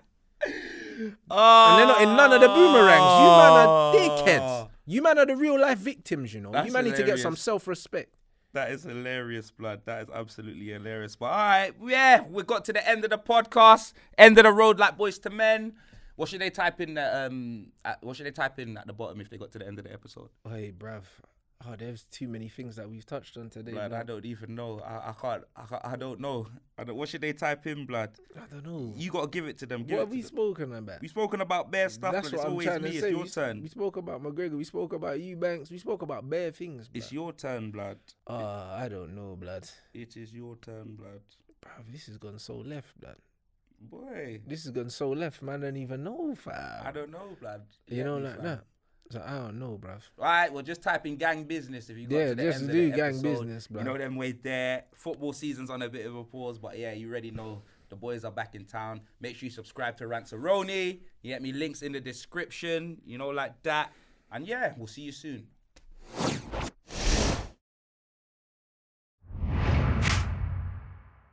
And they're not in none of the boomerangs. You man are dickheads. You man are the real life victims, you know. That's you man need to get some hilarious. self-respect. That is hilarious, blood. That is absolutely hilarious. But all right, yeah, we got to the end of the podcast, end of the road like boys to men. What should they type in? What should they type in at the bottom if they got to the end of the episode? Hey, bruv. Oh, there's too many things that we've touched on today. Blood, I don't even know. I can't. I don't know. What should they type in, blood? I don't know. You gotta give it to them. What have we spoken about? We spoken about bare stuff. That's But it's what I'm always trying me. to It's say. your turn. We spoke about McGregor. We spoke about Eubanks. We spoke about bare things. It's your turn, blood. I don't know, blood. It is your turn, blood. Bruv, this has gone so left, blood. Boy, This has gone so left, man. I don't even know, fam. I don't know, blood. You know, me, like fam. that. So I don't know, bruv. Right, well, just type in gang business if you got Yeah, to the just end do of the gang episode. business, You blood. know them way there. Football season's on a bit of a pause, but yeah, you already know the boys are back in town. Make sure you subscribe to Rants of RONI. You get me links in the description, you know, like that. And yeah, we'll see you soon.